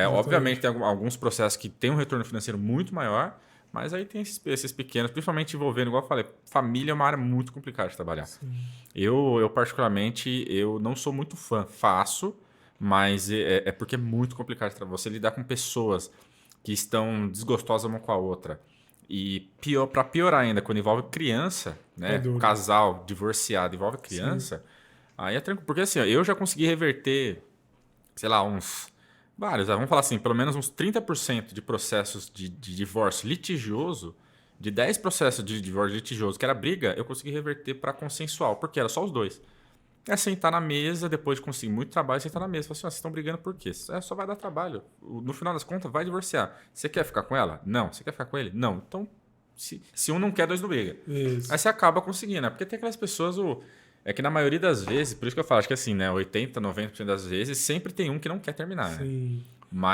Obviamente, Exatamente. tem alguns processos que têm um retorno financeiro muito maior, mas aí tem esses pequenos, principalmente envolvendo, igual eu falei, família é uma área muito complicada de trabalhar. Sim. Eu particularmente, eu não sou muito fã. Faço, mas é porque é muito complicado de trabalhar. Você lidar com pessoas que estão desgostosas uma com a outra. E para piorar ainda, quando envolve criança, É né? duro. Casal divorciado envolve Sim. criança, aí é tranquilo. Porque assim, ó, eu já consegui reverter, sei lá, vamos falar assim, pelo menos uns 30% de processos de divórcio litigioso, de 10 processos de divórcio litigioso, que era briga, eu consegui reverter para consensual, porque era só os dois. É sentar na mesa, depois de conseguir muito trabalho, sentar na mesa. Falar assim, ó, vocês estão brigando por quê? Só vai dar trabalho. No final das contas, vai divorciar. Você quer ficar com ela? Não. Você quer ficar com ele? Não. Então, se um não quer, dois não briga. Aí Isso. você acaba conseguindo, né? Porque tem aquelas pessoas, é que na maioria das vezes, por isso que eu falo, acho que assim, né? 80, 90% das vezes, sempre tem um que não quer terminar, né? Sim.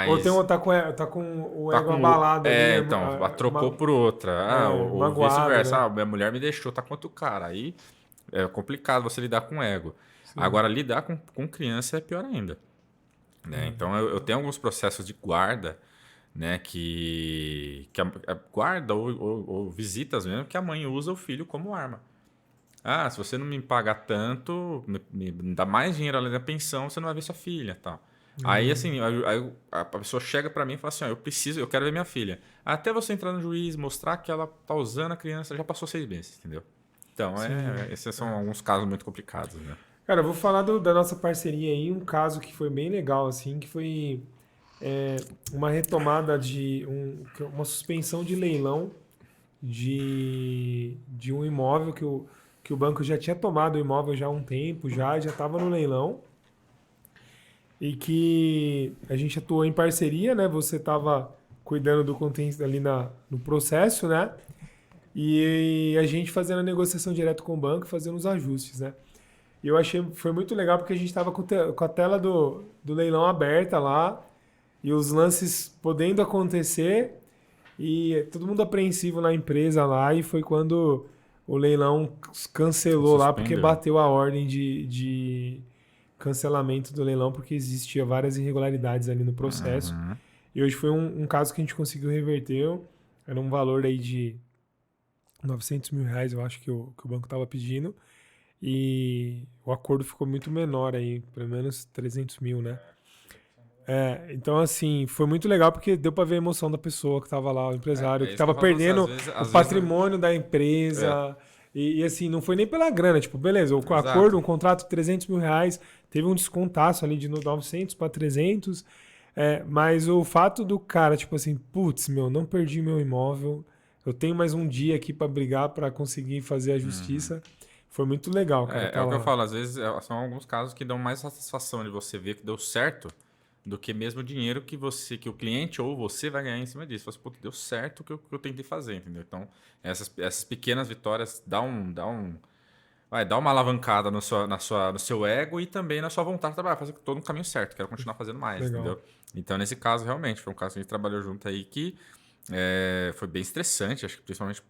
Ou tem Mas um tá com o tá ego com. abalado ali, Então, trocou por outra. Ou magoado, vice-versa. né? Minha mulher me deixou, tá com outro cara. Aí é complicado você lidar com ego. Sim. Agora, lidar com criança é pior ainda. Né? Então, eu tenho alguns processos de guarda, né? Que a guarda ou visitas mesmo, que a mãe usa o filho como arma. Se você não me pagar tanto, me dá mais dinheiro além da pensão, você não vai ver sua filha, tal. Aí, assim, aí a pessoa chega pra mim e fala assim, ó, eu quero ver minha filha. Até você entrar no juiz, mostrar que ela tá usando a criança, já passou 6 meses, entendeu? Então, Sim. esses são alguns casos muito complicados, né? Cara, eu vou falar da nossa parceria aí, um caso que foi bem legal, assim, que foi uma retomada uma suspensão de leilão de um imóvel que o banco já tinha tomado o imóvel já há um tempo, já estava no leilão, e que a gente atuou em parceria, né? Você estava cuidando do conteúdo ali no processo, né? E a gente fazendo a negociação direto com o banco, fazendo os ajustes, né? E eu achei, foi muito legal porque a gente estava com a tela do leilão aberta lá e os lances podendo acontecer e todo mundo apreensivo na empresa lá e foi quando o leilão cancelou lá porque Suspendeu. bateu a ordem de cancelamento do leilão porque existia várias irregularidades ali no processo. Uhum. E hoje foi um caso que a gente conseguiu reverter. Era um valor aí de R$ 900 mil, eu acho que o banco estava pedindo. E o acordo ficou muito menor aí, pelo menos 300 mil, né? Então, assim, foi muito legal porque deu pra ver a emoção da pessoa que tava lá, o empresário, É que isso que tava eu falo pra você, perdendo o às vezes, patrimônio da é, empresa. E, assim, não foi nem pela grana, tipo, beleza, o acordo, exato. um contrato de R$ 300 mil, teve um descontaço ali de 900 para 300, mas o fato do cara, tipo assim, putz, meu, não perdi meu imóvel, eu tenho mais um dia aqui pra brigar pra conseguir fazer a Uhum. justiça, foi muito legal, cara, É tá o que eu lá. falo, às vezes são alguns casos que dão mais satisfação de você ver que deu certo do que mesmo o dinheiro que o cliente ou você vai ganhar em cima disso. Você fala, pô, deu certo o que eu tentei fazer, entendeu? Então, essas pequenas vitórias dá uma alavancada no seu ego e também na sua vontade de trabalhar, fazer todo no caminho certo, quero continuar fazendo mais, Legal. entendeu? Então, nesse caso, realmente, foi um caso que a gente trabalhou junto aí Foi bem estressante, acho que principalmente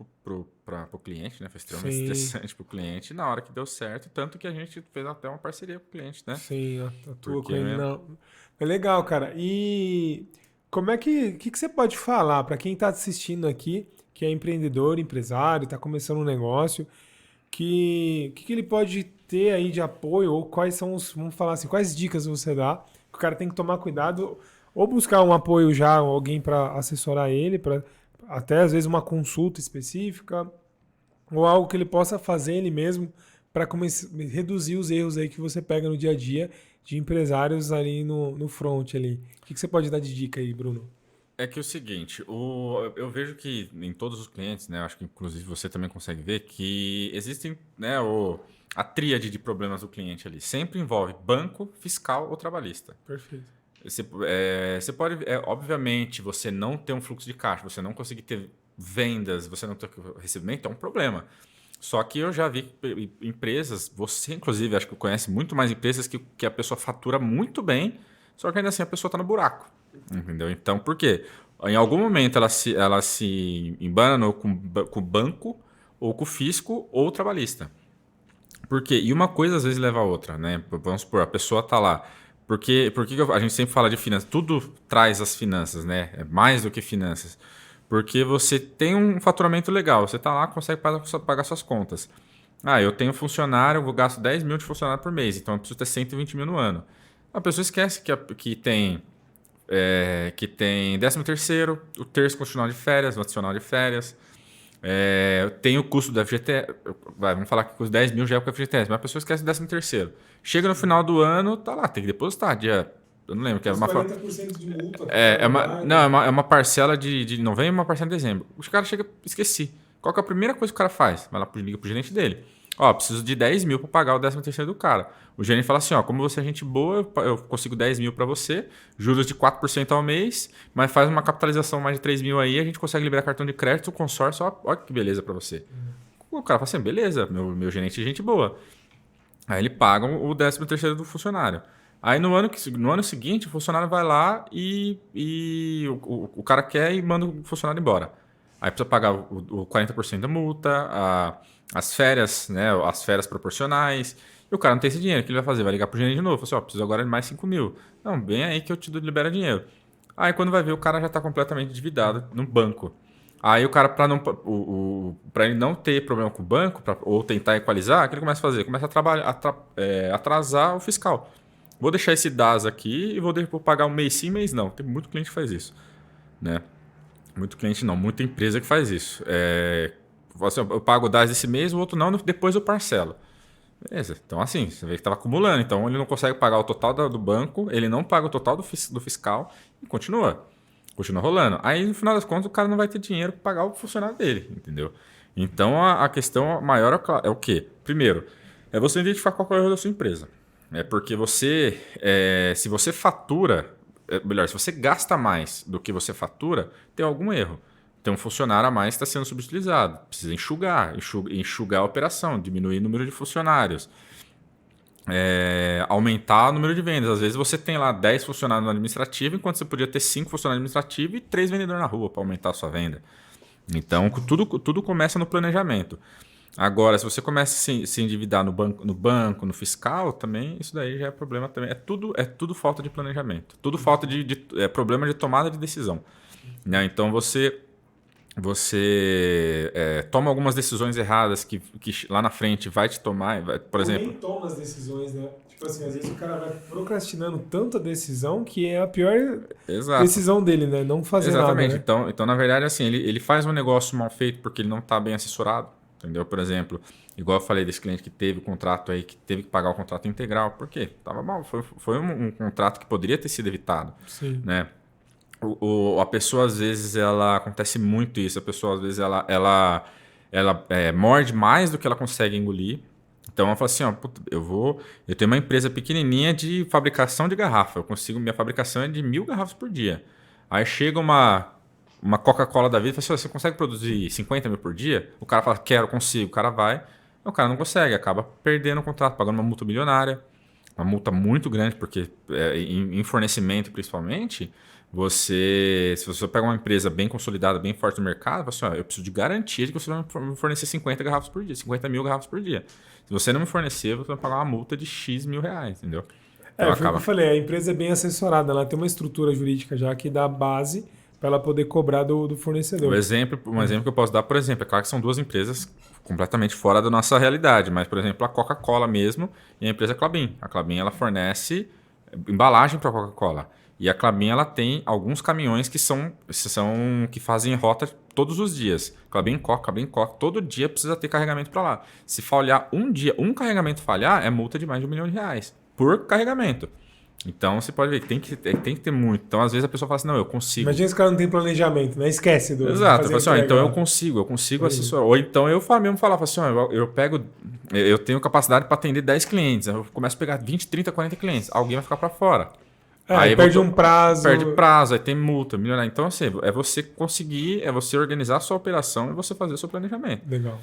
para o cliente, né? Foi extremamente Sim, estressante para o cliente. Na hora que deu certo, tanto que a gente fez até uma parceria com o cliente, né? sim, atua com Porque ele. Não. É legal, cara. E como é que você pode falar para quem está assistindo aqui, que é empreendedor, empresário, está começando um negócio, que ele pode ter aí de apoio, ou quais são os, vamos falar assim, quais dicas você dá, que o cara tem que tomar cuidado, ou buscar um apoio já, alguém para assessorar ele, para até às vezes uma consulta específica, ou algo que ele possa fazer ele mesmo para reduzir os erros aí que você pega no dia a dia de empresários ali no front ali. O que você pode dar de dica aí, Bruno? é que é o seguinte, eu vejo que em todos os clientes, né? Acho que inclusive você também consegue ver que existem, né, a tríade de problemas do cliente ali. Sempre envolve banco, fiscal ou trabalhista. Perfeito. Você pode, obviamente, você não ter um fluxo de caixa, você não conseguir ter vendas, você não ter recebimento, é um problema. Só que eu já vi empresas, você inclusive acho que conhece muito mais empresas que a pessoa fatura muito bem, só que ainda assim a pessoa está no buraco. Entendeu? Então, por quê? Em algum momento ela se embana com o banco, ou com o fisco, ou o trabalhista. Por quê? E uma coisa às vezes leva a outra, né? Vamos supor, a pessoa está lá. Por que a gente sempre fala de finanças? Tudo traz as finanças, né? É mais do que finanças. Porque você tem um faturamento legal, você está lá, consegue pagar suas contas. Ah, eu tenho funcionário, eu gasto 10 mil de funcionário por mês, então eu preciso ter 120 mil no ano. A pessoa esquece que tem 13º, o terço constitucional de férias, o adicional de férias, tem o custo do FGTS, vamos falar que custa 10 mil já é o FGTS, mas a pessoa esquece do 13º. Chega no final do ano, tá lá, tem que depositar, eu não lembro, que é Os uma... 40% de multa. Não, é uma parcela de novembro e uma parcela de dezembro. Os caras chegam, esqueci. Qual que é a primeira coisa que o cara faz? Vai lá, liga pro gerente dele. Ó, preciso de 10 mil para pagar o 13º do cara. O gerente fala assim, ó, como você é gente boa, eu consigo 10 mil para você, juros de 4% ao mês, mas faz uma capitalização mais de 3 mil aí, a gente consegue liberar cartão de crédito, o consórcio, ó, olha que beleza para você. O cara fala assim, beleza, meu gerente é gente boa. Aí ele paga o 13º do funcionário. Aí no ano seguinte, o funcionário vai lá e o cara quer e manda o funcionário embora. Aí precisa pagar o 40% da multa, as férias, né, as férias proporcionais. E o cara não tem esse dinheiro. O que ele vai fazer? Vai ligar pro gerente de novo. Fala assim, ó, preciso agora de mais 5 mil. Não, bem aí que eu te libero dinheiro. Aí quando vai ver, o cara já está completamente endividado no banco. Aí o cara, para ele não ter problema com o banco, ou tentar equalizar, o que ele começa a fazer? Começa a atrasar o fiscal. Vou deixar esse DAS aqui e vou pagar um mês sim, mês não. Tem muito cliente que faz isso, né? Muito cliente não, muita empresa que faz isso. Assim, eu pago o DAS esse mês, o outro não, depois eu parcelo. Beleza, então assim, você vê que estava acumulando. Então ele não consegue pagar o total do banco, ele não paga o total do fiscal e continua rolando. Aí no final das contas o cara não vai ter dinheiro para pagar o funcionário dele, entendeu? Então a questão maior é o quê? Primeiro, é você identificar qual é o erro da sua empresa. Porque se você fatura, melhor, se você gasta mais do que você fatura, tem algum erro. Tem um funcionário a mais que está sendo subutilizado. Precisa enxugar a operação, diminuir o número de funcionários, aumentar o número de vendas. Às vezes você tem lá 10 funcionários no administrativo, enquanto você podia ter 5 funcionários no administrativo e 3 vendedores na rua para aumentar a sua venda. Então, tudo começa no planejamento. Agora, se você começa a se endividar no banco, no fiscal, também, isso daí já é problema também. É tudo falta de planejamento. Tudo falta de problema de tomada de decisão. Né? Então, você toma algumas decisões erradas que lá na frente vai te tomar, por exemplo... Nem toma as decisões, né? Tipo assim, às vezes o cara vai procrastinando tanto a decisão que é a pior decisão dele, né? Não fazer Exatamente. nada, né? Então, na verdade, assim, ele faz um negócio mal feito porque ele não está bem assessorado, entendeu? Por exemplo, igual eu falei desse cliente que teve o contrato aí, que teve que pagar o contrato integral. Por quê? Tava mal. Foi um contrato que poderia ter sido evitado, Sim. né? A pessoa, às vezes, acontece muito isso. A pessoa, às vezes, ela morde mais do que ela consegue engolir. Então, ela fala assim, ó, eu tenho uma empresa pequenininha de fabricação de garrafa. Minha fabricação é de 1.000 garrafas por dia. Aí chega uma Coca-Cola da vida e fala assim, você consegue produzir 50 mil por dia? O cara fala, consigo. O cara vai, o cara não consegue, acaba perdendo o contrato, pagando uma multa milionária. uma multa muito grande, porque em fornecimento principalmente, se você pega uma empresa bem consolidada, bem forte no mercado, você fala assim, eu preciso de garantia de que você vai me fornecer 50 garrafas por dia, 50 mil garrafas por dia. Se você não me fornecer, você vai pagar uma multa de X mil reais, entendeu? Foi o que eu falei, a empresa é bem assessorada, ela tem uma estrutura jurídica já que dá base para ela poder cobrar do fornecedor. Um exemplo que eu posso dar, por exemplo, é claro que são duas empresas completamente fora da nossa realidade, mas, por exemplo, a Coca-Cola mesmo e a empresa Klabin. A Klabin, ela fornece embalagem para a Coca-Cola. E a Klabin, ela tem alguns caminhões que fazem rota todos os dias. Klabin Coca, todo dia precisa ter carregamento para lá. Se falhar um carregamento falhar, é multa de mais de R$1 milhão por carregamento. Então, você pode ver que tem que ter muito. Então, às vezes, a pessoa fala assim, não, eu consigo. Imagina se o cara não tem planejamento, né? Esquece do... Exato. Eu falo assim, então eu consigo assessorar. Ou então eu mesmo falava assim, eu tenho capacidade para atender 10 clientes. Eu começo a pegar 20, 30, 40 clientes. Alguém vai ficar para fora. Aí perde um prazo. Perde prazo, aí tem multa, melhorar. Então, assim, é você organizar a sua operação e você fazer o seu planejamento. Legal.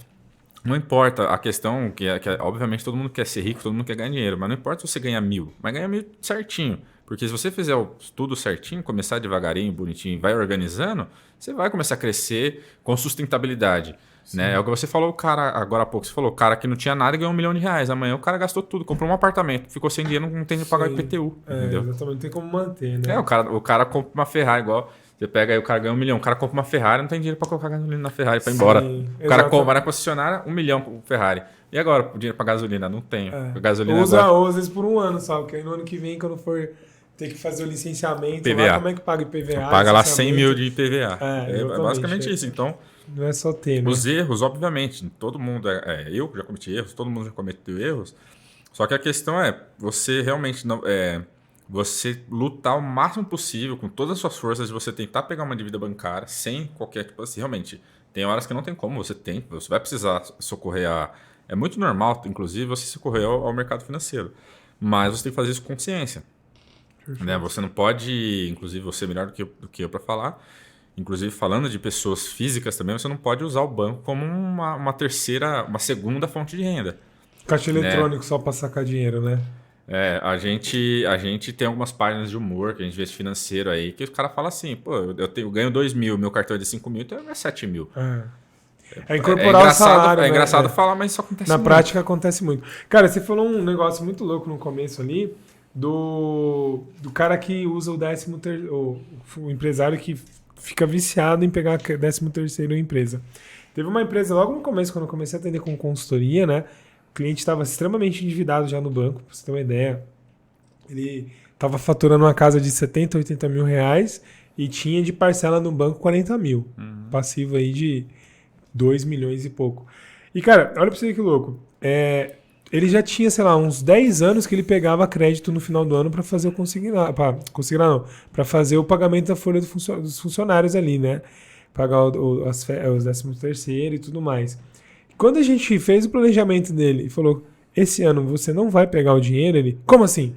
Não importa a questão, que obviamente todo mundo quer ser rico, todo mundo quer ganhar dinheiro, mas não importa se você ganhar 1.000, mas ganha 1.000 certinho. Porque se você fizer tudo certinho, começar devagarinho, bonitinho, vai organizando, você vai começar a crescer com sustentabilidade. Né? É o que você falou, o cara, agora há pouco, você falou, o cara que não tinha nada ganhou R$1 milhão. Amanhã o cara gastou tudo, comprou um apartamento, ficou sem dinheiro, não tem de pagar o IPTU. Entendeu? Exatamente, não tem como manter, né? O cara compra uma Ferrari igual. Você pega aí, o cara ganha R$1 milhão. O cara compra uma Ferrari, não tem dinheiro para colocar gasolina na Ferrari para ir embora. O cara vai na concessionária, R$1 milhão com Ferrari. E agora, o dinheiro para gasolina? Não tenho. Gasolina ou às vezes por um ano, sabe? Porque aí no ano que vem, quando for ter que fazer o licenciamento, PVA. lá, como é que paga IPVA? Paga lá 100 mil de IPVA. É basicamente isso. Então, não é só ter, né? Os erros, obviamente, todo mundo... eu já cometi erros, todo mundo já cometeu erros. Só que a questão é, você realmente não... você lutar o máximo possível com todas as suas forças de você tentar pegar uma dívida bancária sem qualquer tipo assim, realmente, tem horas que não tem como, você vai precisar socorrer é muito normal, inclusive, você socorrer ao mercado financeiro, mas você tem que fazer isso com consciência, né? Você não pode, inclusive, você é melhor do que eu para falar, inclusive falando de pessoas físicas também, você não pode usar o banco como uma segunda fonte de renda. Caixa eletrônico só para sacar dinheiro, né? A gente tem algumas páginas de humor que a gente vê financeiro aí, que o cara fala assim, pô, eu ganho 2 mil, meu cartão é de 5 mil, então é 7 mil. Incorporar o salário. É engraçado falar, mas isso acontece muito. Na prática acontece muito. Cara, você falou um negócio muito louco no começo ali, do cara que usa o 13º, o empresário que fica viciado em pegar 13º em empresa. Teve uma empresa logo no começo, quando eu comecei a atender com consultoria, né? O cliente estava extremamente endividado já no banco, para você ter uma ideia. Ele estava faturando uma casa de 70, 80 mil reais e tinha de parcela no banco 40 mil. Passivo aí de 2 milhões e pouco. E, cara, olha para você ver que louco. Ele já tinha, sei lá, uns 10 anos que ele pegava crédito no final do ano para fazer para fazer o pagamento da folha dos funcionários ali, né? Pagar os 13º e tudo mais. Quando a gente fez o planejamento dele e falou, esse ano você não vai pegar o dinheiro, ele, como assim?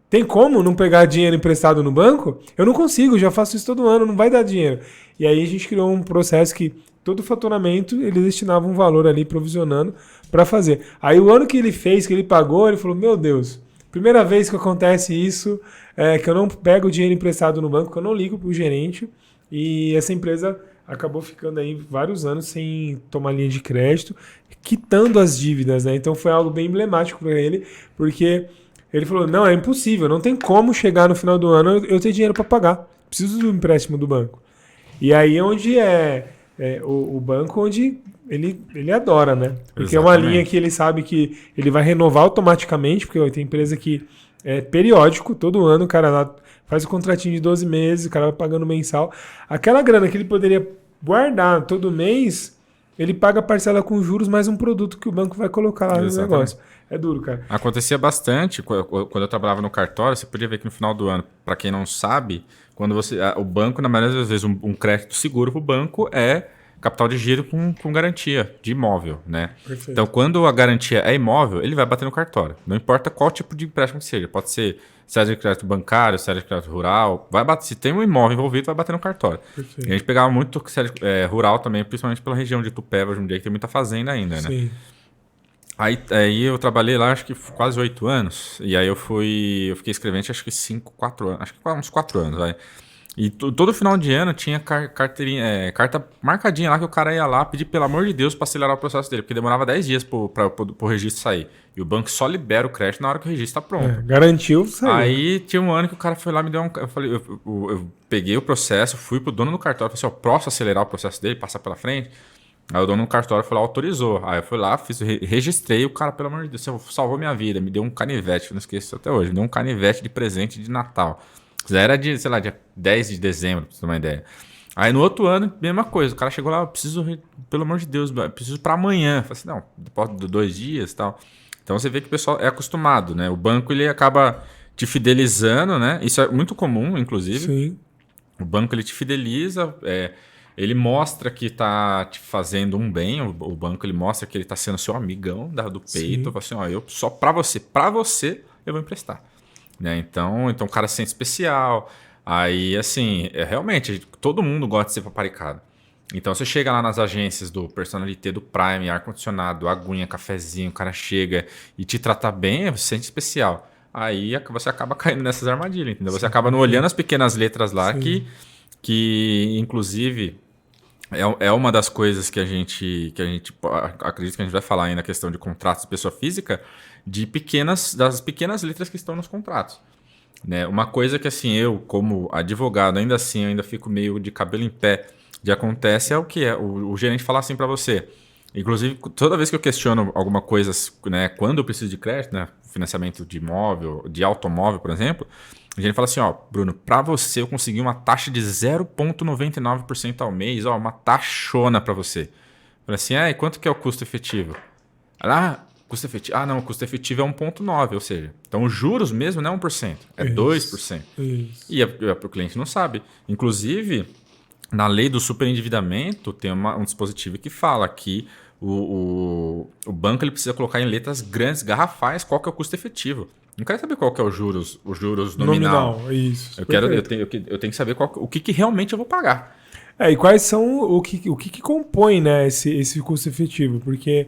Tem como não pegar dinheiro emprestado no banco? Eu não consigo, já faço isso todo ano, não vai dar dinheiro. E aí a gente criou um processo que todo faturamento ele destinava um valor ali provisionando para fazer. Aí o ano que ele fez, que ele pagou, ele falou, meu Deus, primeira vez que acontece isso, que eu não pego o dinheiro emprestado no banco, que eu não ligo para o gerente, e essa empresa acabou ficando aí vários anos sem tomar linha de crédito, quitando as dívidas, né? Então foi algo bem emblemático para ele, porque ele falou, não, é impossível, não tem como chegar no final do ano eu ter dinheiro para pagar, preciso do empréstimo do banco. E aí é onde o banco onde ele adora, né? Porque Exatamente. É uma linha que ele sabe que ele vai renovar automaticamente, porque tem empresa que é periódico, todo ano o cara lá faz o contratinho de 12 meses, o cara vai pagando mensal. Aquela grana que ele poderia guardar todo mês, ele paga a parcela com juros mais um produto que o banco vai colocar lá no negócio. É duro, cara. Acontecia bastante quando eu trabalhava no cartório, você podia ver que no final do ano, para quem não sabe, quando o banco, na maioria das vezes, um crédito seguro para o banco é capital de giro com garantia de imóvel, né? Perfeito. Então, quando a garantia é imóvel, ele vai bater no cartório. Não importa qual tipo de empréstimo que seja. Pode ser série de crédito bancário, série de crédito rural. Vai bater, se tem um imóvel envolvido, vai bater no cartório. Perfeito. E a gente pegava muito série rural também, principalmente pela região de Itupeva, Jundiaí, que tem muita fazenda ainda, né? Sim. Aí eu trabalhei lá, acho que quase 8 anos. E aí eu fiquei escrevente, acho que 4 anos. Acho que uns 4 anos, vai. E todo final de ano tinha carta marcadinha lá que o cara ia lá pedir, pelo amor de Deus, para acelerar o processo dele, porque demorava 10 dias pro registro sair. E o banco só libera o crédito na hora que o registro está pronto. Garantiu, saiu. Aí tinha um ano que o cara foi lá e me deu eu peguei o processo, fui pro dono do cartório, falei assim, posso acelerar o processo dele, passar pela frente? Aí o dono do cartório foi lá, autorizou. Aí eu fui lá, registrei, o cara, pelo amor de Deus, salvou minha vida, me deu um canivete, eu não esqueço até hoje, me deu um canivete de presente de Natal. Era de, sei lá, dia 10 de dezembro, pra você ter uma ideia. Aí no outro ano, mesma coisa. O cara chegou lá, eu preciso, pelo amor de Deus, eu preciso pra amanhã. Eu falei assim, não, depois de 2 dias e tal. Então você vê que o pessoal é acostumado, né? O banco, ele acaba te fidelizando, né? Isso é muito comum, inclusive. Sim. O banco, ele te fideliza, ele mostra que tá te fazendo um bem. O banco, ele mostra que ele tá sendo seu amigão do peito. Fala assim, ó, eu só pra você eu vou emprestar. Né? Então o cara se sente especial. Aí, assim, realmente, todo mundo gosta de ser paparicado. Então, você chega lá nas agências do Personalité, do Prime, ar-condicionado, aguinha, cafezinho, o cara chega e te trata bem, você se sente especial. Aí você acaba caindo nessas armadilhas, entendeu? Você acaba não olhando as pequenas letras lá, que inclusive, é uma das coisas que a gente acredita que a gente vai falar aí na questão de contratos de pessoa física, das pequenas letras que estão nos contratos. Né? Uma coisa que, assim, eu, como advogado, ainda assim, eu ainda fico meio de cabelo em pé de acontece é o que o gerente falar assim para você. Inclusive, toda vez que eu questiono alguma coisa, né, quando eu preciso de crédito, né, financiamento de imóvel, de automóvel, por exemplo, a gente fala assim, ó, Bruno, para você eu conseguir uma taxa de 0,99% ao mês, ó, uma taxona para você. Fala assim, e quanto que é o custo efetivo? Custo efetivo. Não, o custo efetivo é 1,9%, ou seja, então os juros mesmo não é 1%, é 2%. Isso. E o cliente não sabe. Inclusive, na lei do superendividamento, tem um dispositivo que fala que o banco ele precisa colocar em letras grandes, garrafais, qual que é o custo efetivo. Não quero saber qual que é os juros nominal. Isso. Eu tenho que saber o que realmente eu vou pagar. E quais são o que compõe, né, esse custo efetivo, porque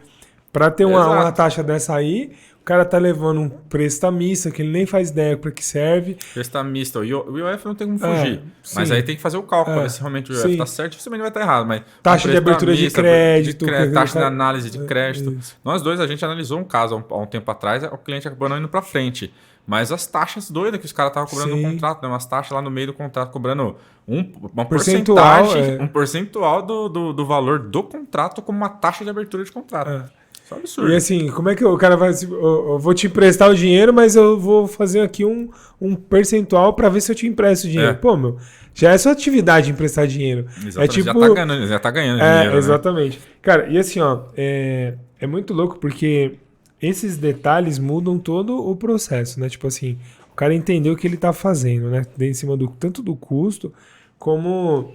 para ter uma taxa dessa aí, o cara tá levando um prestamista que ele nem faz ideia para que serve. Prestamista, o IOF não tem como fugir. Mas aí tem que fazer o cálculo, ver se realmente o IOF tá certo, dificilmente vai estar errado. Mas taxa de abertura de crédito. Taxa de análise de crédito. Nós dois, a gente analisou um caso há um tempo atrás, o cliente acabou não indo para frente. Mas as taxas doidas que os caras estavam cobrando no contrato, né? Umas taxas lá no meio do contrato, cobrando uma porcentagem, um percentual do valor do contrato como uma taxa de abertura de contrato. Isso é um absurdo. E assim, como é que o cara vai... Eu vou te emprestar o dinheiro, mas eu vou fazer aqui um percentual para ver se eu te empresto o dinheiro. Pô, meu, já é sua atividade emprestar dinheiro. Exatamente, já tá ganhando dinheiro. Exatamente. Né? Cara, e assim, ó, é muito louco porque esses detalhes mudam todo o processo, né? Tipo assim, o cara entendeu o que ele tá fazendo, né? Em cima tanto do custo, como...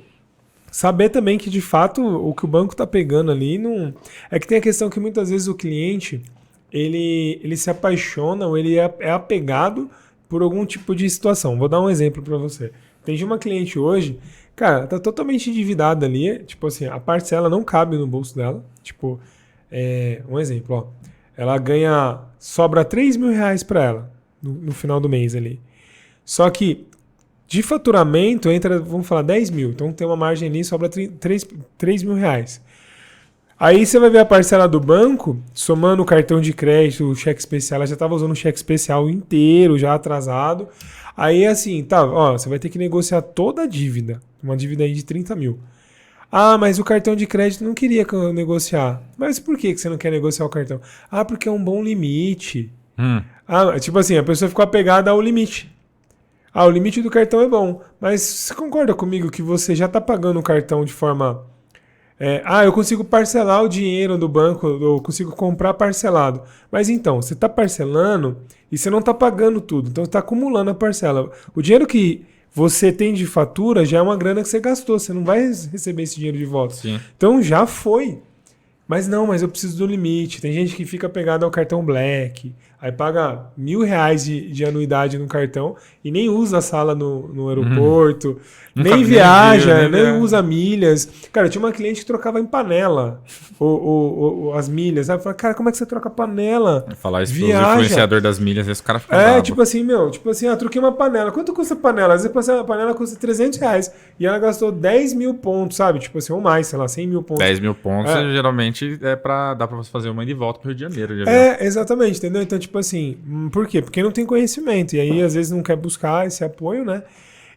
Saber também que, de fato, o que o banco está pegando ali não... É que tem a questão que muitas vezes o cliente ele se apaixona ou ele é apegado por algum tipo de situação. Vou dar um exemplo para você. Tem uma cliente hoje, cara, tá totalmente endividada ali. Tipo assim, a parcela não cabe no bolso dela. Tipo, um exemplo, ó. Ela sobra R$3.000 para ela no final do mês ali. Só que de faturamento entra, vamos falar, 10 mil. Então tem uma margem ali, sobra R$3.000. Aí você vai ver a parcela do banco, somando o cartão de crédito, o cheque especial. Ela já estava usando o cheque especial inteiro, já atrasado. Aí assim, você vai ter que negociar toda a dívida. Uma dívida aí de 30 mil. Mas o cartão de crédito não queria negociar. Mas por que você não quer negociar o cartão? Porque é um bom limite. Tipo assim, a pessoa ficou apegada ao limite. O limite do cartão é bom, mas você concorda comigo que você já está pagando o cartão de forma... eu consigo parcelar o dinheiro do banco, eu consigo comprar parcelado. Mas então, você está parcelando e você não está pagando tudo, então você está acumulando a parcela. O dinheiro que você tem de fatura já é uma grana que você gastou, você não vai receber esse dinheiro de volta. Sim. Então já foi. Mas eu preciso do limite. Tem gente que fica pegada ao cartão Black. aí paga R$ 1.000 de anuidade no cartão e nem usa a sala no aeroporto, nem viaja, nem usa milhas. Cara, tinha uma cliente que trocava em panela as milhas. Aí eu falei, cara, como é que você troca panela? Falar isso pro influenciador das milhas, esse cara fica bravo. Tipo assim, troquei uma panela. Quanto custa a panela? Às vezes a panela custa R$ 300 e ela gastou 10 mil pontos, sabe? Tipo assim, ou mais, sei lá, 100 mil pontos. 10 mil pontos geralmente dá pra você fazer uma ida e volta pro Rio de Janeiro. Exatamente, entendeu? Então, tipo assim, por quê? Porque não tem conhecimento. E aí, às vezes, não quer buscar esse apoio, né?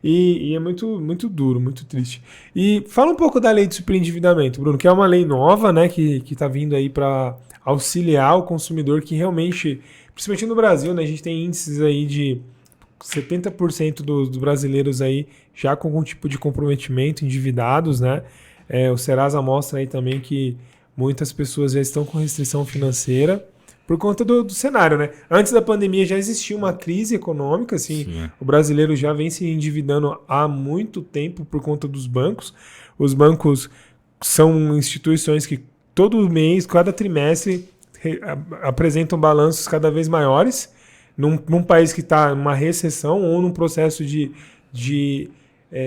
E é muito, muito duro, muito triste. E fala um pouco da lei de superendividamento, Bruno, que é uma lei nova, né? Que tá vindo aí para auxiliar o consumidor que realmente, principalmente no Brasil, né? A gente tem índices aí de 70% dos brasileiros aí já com algum tipo de comprometimento, endividados, né? O Serasa mostra aí também que muitas pessoas já estão com restrição financeira por conta do cenário, né? Antes da pandemia já existia uma crise econômica, assim, sim. O brasileiro já vem se endividando há muito tempo por conta dos bancos. Os bancos são instituições que todo mês, cada trimestre, apresentam balanços cada vez maiores. Num país que está numa recessão ou num processo de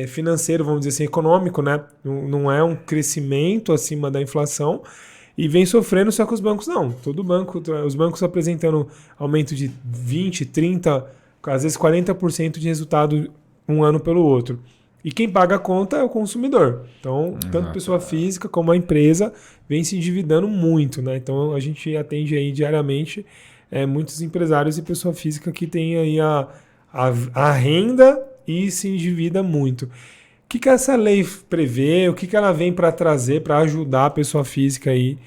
financeiro, vamos dizer assim, econômico, né? Não é um crescimento acima da inflação e vem sofrendo, só que os bancos não. Os bancos apresentando aumento de 20%, 30%, às vezes 40% de resultado um ano pelo outro. E quem paga a conta é o consumidor. Então, tanto pessoa física como a empresa vem se endividando muito, né? Então, a gente atende aí diariamente muitos empresários e pessoa física que tem aí a renda e se endivida muito. O que essa lei prevê? O que ela vem para trazer, para ajudar a pessoa física aí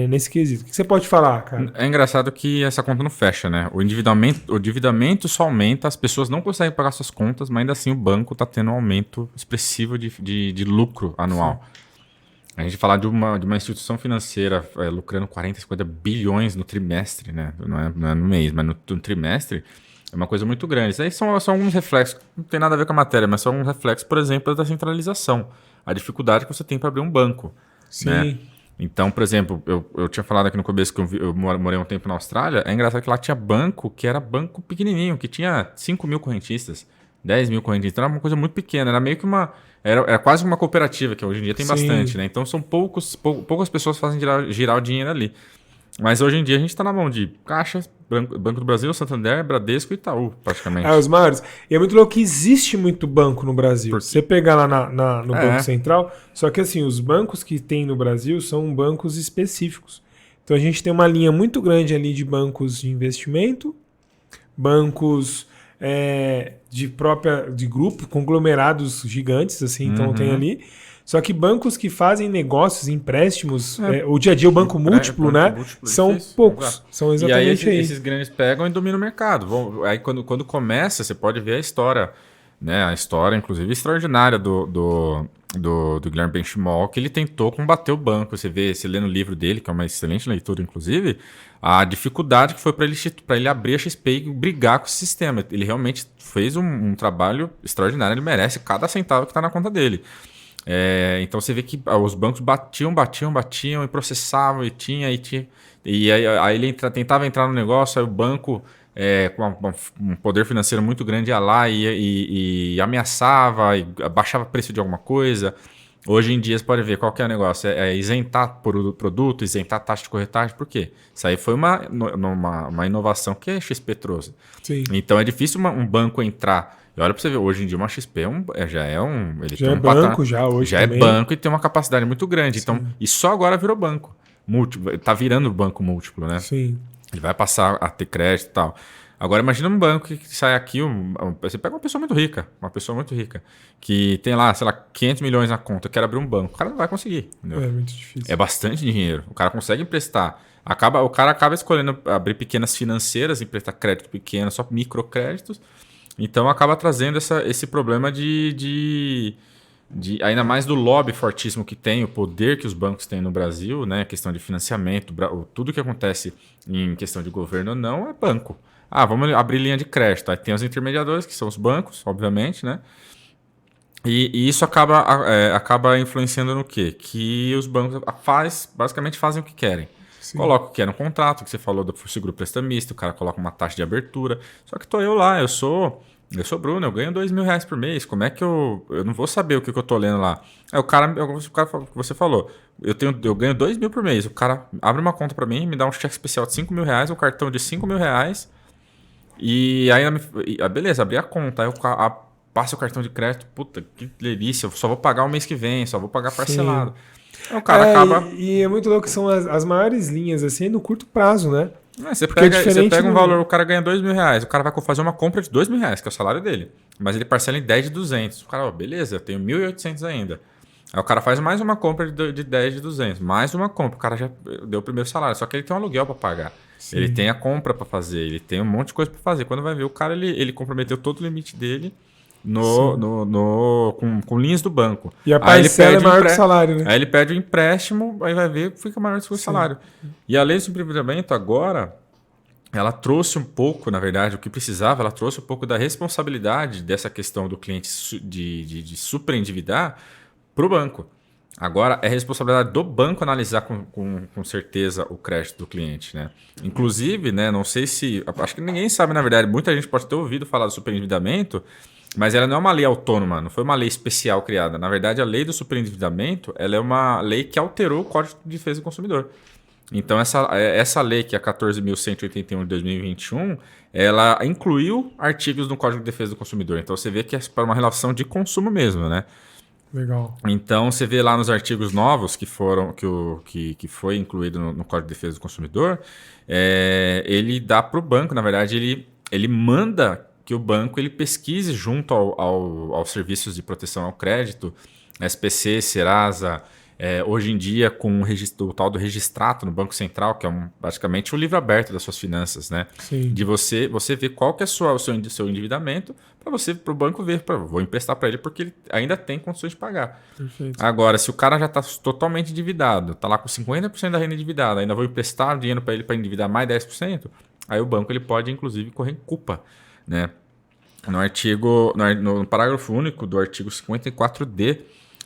nesse quesito? O que você pode falar, cara? É engraçado que essa conta não fecha, né? O endividamento só aumenta, as pessoas não conseguem pagar suas contas, mas ainda assim o banco está tendo um aumento expressivo de lucro anual. Sim. A gente falar de uma instituição financeira lucrando 40, 50 bilhões no trimestre, né? Não é no mês, mas no trimestre, é uma coisa muito grande. Isso aí são alguns reflexos, não tem nada a ver com a matéria, mas são alguns reflexos, por exemplo, da centralização. A dificuldade que você tem para abrir um banco. Sim. Né? Então, por exemplo, eu tinha falado aqui no começo que eu morei um tempo na Austrália. É engraçado que lá tinha banco que era banco pequenininho, que tinha 5 mil correntistas, 10 mil correntistas. Então era uma coisa muito pequena, era meio que era quase uma cooperativa, que hoje em dia tem bastante, né? Então são poucas pessoas que fazem girar o dinheiro ali. Mas hoje em dia a gente está na mão de Caixa, Banco do Brasil, Santander, Bradesco e Itaú, praticamente. Os maiores. E é muito louco que existe muito banco no Brasil. Você pegar lá no Banco Central, só que assim, os bancos que tem no Brasil são bancos específicos. Então a gente tem uma linha muito grande ali de bancos de investimento, bancos de grupo, conglomerados gigantes, assim, então tem ali. Só que bancos que fazem negócios, empréstimos, o dia a dia, o banco múltiplo, né? Múltiplo, são difícil, poucos. Exato. São exatamente e aí. Esses grandes pegam e dominam o mercado. Aí quando começa, você pode ver a história, né? A história, inclusive, extraordinária do Guilherme Benchimol, que ele tentou combater o banco. Você lê no livro dele, que é uma excelente leitura, inclusive, a dificuldade que foi para ele abrir a XP e brigar com esse sistema. Ele realmente fez um trabalho extraordinário, ele merece cada centavo que está na conta dele. Então você vê que os bancos batiam e processavam e aí ele tentava entrar no negócio, aí o banco com um poder financeiro muito grande ia lá e ameaçava e baixava o preço de alguma coisa. Hoje em dia você pode ver qual que é o negócio, isentar produto, isentar taxa de corretagem. Por quê? Isso aí foi uma inovação que a XP trouxe. Sim. Então é difícil um banco entrar. E olha para você ver, hoje em dia uma XP já é banco e tem uma capacidade muito grande. Sim. Então, e só agora virou banco. Está virando banco múltiplo, né? Sim. Ele vai passar a ter crédito e tal. Agora imagina um banco que sai aqui, você pega uma pessoa muito rica, que tem lá, sei lá, 500 milhões na conta, quer abrir um banco. O cara não vai conseguir. Entendeu? É muito difícil. É bastante dinheiro. O cara consegue emprestar. O cara acaba escolhendo abrir pequenas financeiras, emprestar crédito pequeno, só microcréditos. Então acaba trazendo esse problema de ainda mais do lobby fortíssimo que tem, o poder que os bancos têm no Brasil, né? A questão de financiamento, tudo que acontece em questão de governo ou não é banco. Vamos abrir linha de crédito. Aí tem os intermediadores, que são os bancos, obviamente, né? E isso acaba influenciando no quê? Que os bancos basicamente fazem o que querem. Sim. Coloco o que é no contrato, que você falou do seguro prestamista, o cara coloca uma taxa de abertura. Só que tô eu lá, eu sou Bruno, eu ganho R$2.000 por mês. Como é que eu não vou saber o que eu tô lendo lá? Aí o cara que você falou, eu ganho 2 mil por mês. O cara abre uma conta para mim, me dá um cheque especial de R$5.000, um cartão de R$5.000. E aí, beleza, abri a conta. Aí passa o cartão de crédito. Puta, que delícia. Eu só vou pagar o mês que vem, só vou pagar parcelado. Aí o cara acaba. E é muito louco que são as maiores linhas, assim, no curto prazo, né? Você pega um valor, o cara ganha R$2.000, o cara vai fazer uma compra de R$2.000, que é o salário dele. Mas ele parcela em 10 de 200. O cara, beleza, eu tenho 1.800 ainda. Aí o cara faz mais uma compra de 10 de 200, mais uma compra. O cara já deu o primeiro salário, só que ele tem um aluguel para pagar. Sim. Ele tem a compra para fazer, ele tem um monte de coisa para fazer. Quando vai ver, o cara ele comprometeu todo o limite dele com linhas do banco. E a parcela é maior que o salário, né? Aí ele pede o empréstimo, aí vai ver, fica maior que o salário. E a lei de endividamento agora, ela trouxe um pouco, na verdade, o que precisava, ela trouxe um pouco da responsabilidade dessa questão do cliente de superendividar para o banco. Agora, é responsabilidade do banco analisar com certeza o crédito do cliente, né? Inclusive, né, não sei se... Acho que ninguém sabe, na verdade. Muita gente pode ter ouvido falar do superendividamento, mas ela não é uma lei autônoma, não foi uma lei especial criada. Na verdade, a lei do superendividamento, ela é uma lei que alterou o Código de Defesa do Consumidor. Então, essa lei, que é a 14.181 de 2021, ela incluiu artigos no Código de Defesa do Consumidor. Então, você vê que é para uma relação de consumo mesmo, né? Legal. Então, você vê lá nos artigos novos que foi incluído no Código de Defesa do Consumidor, ele dá para o banco, na verdade, ele manda que o banco ele pesquise junto aos serviços de proteção ao crédito, SPC, Serasa, hoje em dia com o tal do registrato no Banco Central, que é basicamente o livro aberto das suas finanças, né? Sim. De você ver qual que é o seu endividamento, para o banco ver, vou emprestar para ele porque ele ainda tem condições de pagar. Perfeito. Agora, se o cara já está totalmente endividado, está lá com 50% da renda endividada, ainda vou emprestar dinheiro para ele para endividar mais 10%, aí o banco ele pode, inclusive, correr em culpa, né? No parágrafo único do artigo 54D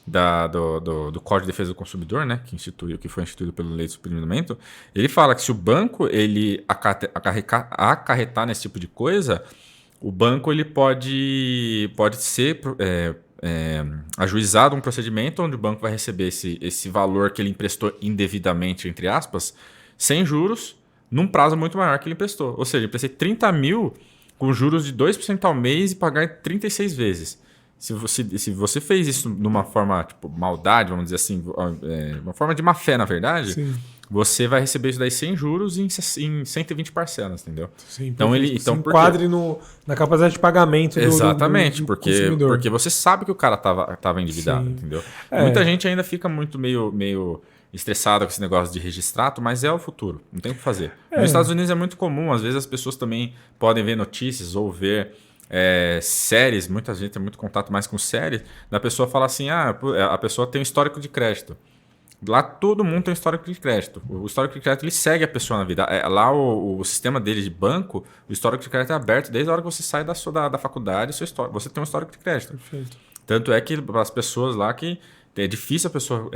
do Código de Defesa do Consumidor, né, que foi instituído pela Lei de Superendividamento, ele fala que se o banco ele acarretar nesse tipo de coisa, o banco ele pode ser ajuizado um procedimento onde o banco vai receber esse valor que ele emprestou indevidamente, entre aspas, sem juros, num prazo muito maior que ele emprestou. Ou seja, eu emprestei 30 mil com juros de 2% ao mês e pagar 36 vezes. Se você fez isso de uma forma, tipo, maldade, vamos dizer assim, uma forma de má fé, na verdade, sim, você vai receber isso daí sem juros e em 120 parcelas, entendeu? Sim, então se enquadre na capacidade de pagamento exatamente, do consumidor. Porque você sabe que o cara estava endividado, sim, entendeu? Muita gente ainda fica meio estressada com esse negócio de registrato, mas é o futuro, não tem o que fazer. Nos Estados Unidos é muito comum, às vezes as pessoas também podem ver notícias ou ver séries, muita gente tem muito contato mais com séries, da pessoa fala assim, a pessoa tem um histórico de crédito. Lá todo mundo tem um histórico de crédito. O histórico de crédito ele segue a pessoa na vida. Lá o sistema dele de banco, o histórico de crédito é aberto desde a hora que você sai da faculdade, você tem um histórico de crédito. Perfeito. Tanto é que as pessoas lá que é difícil a pessoa,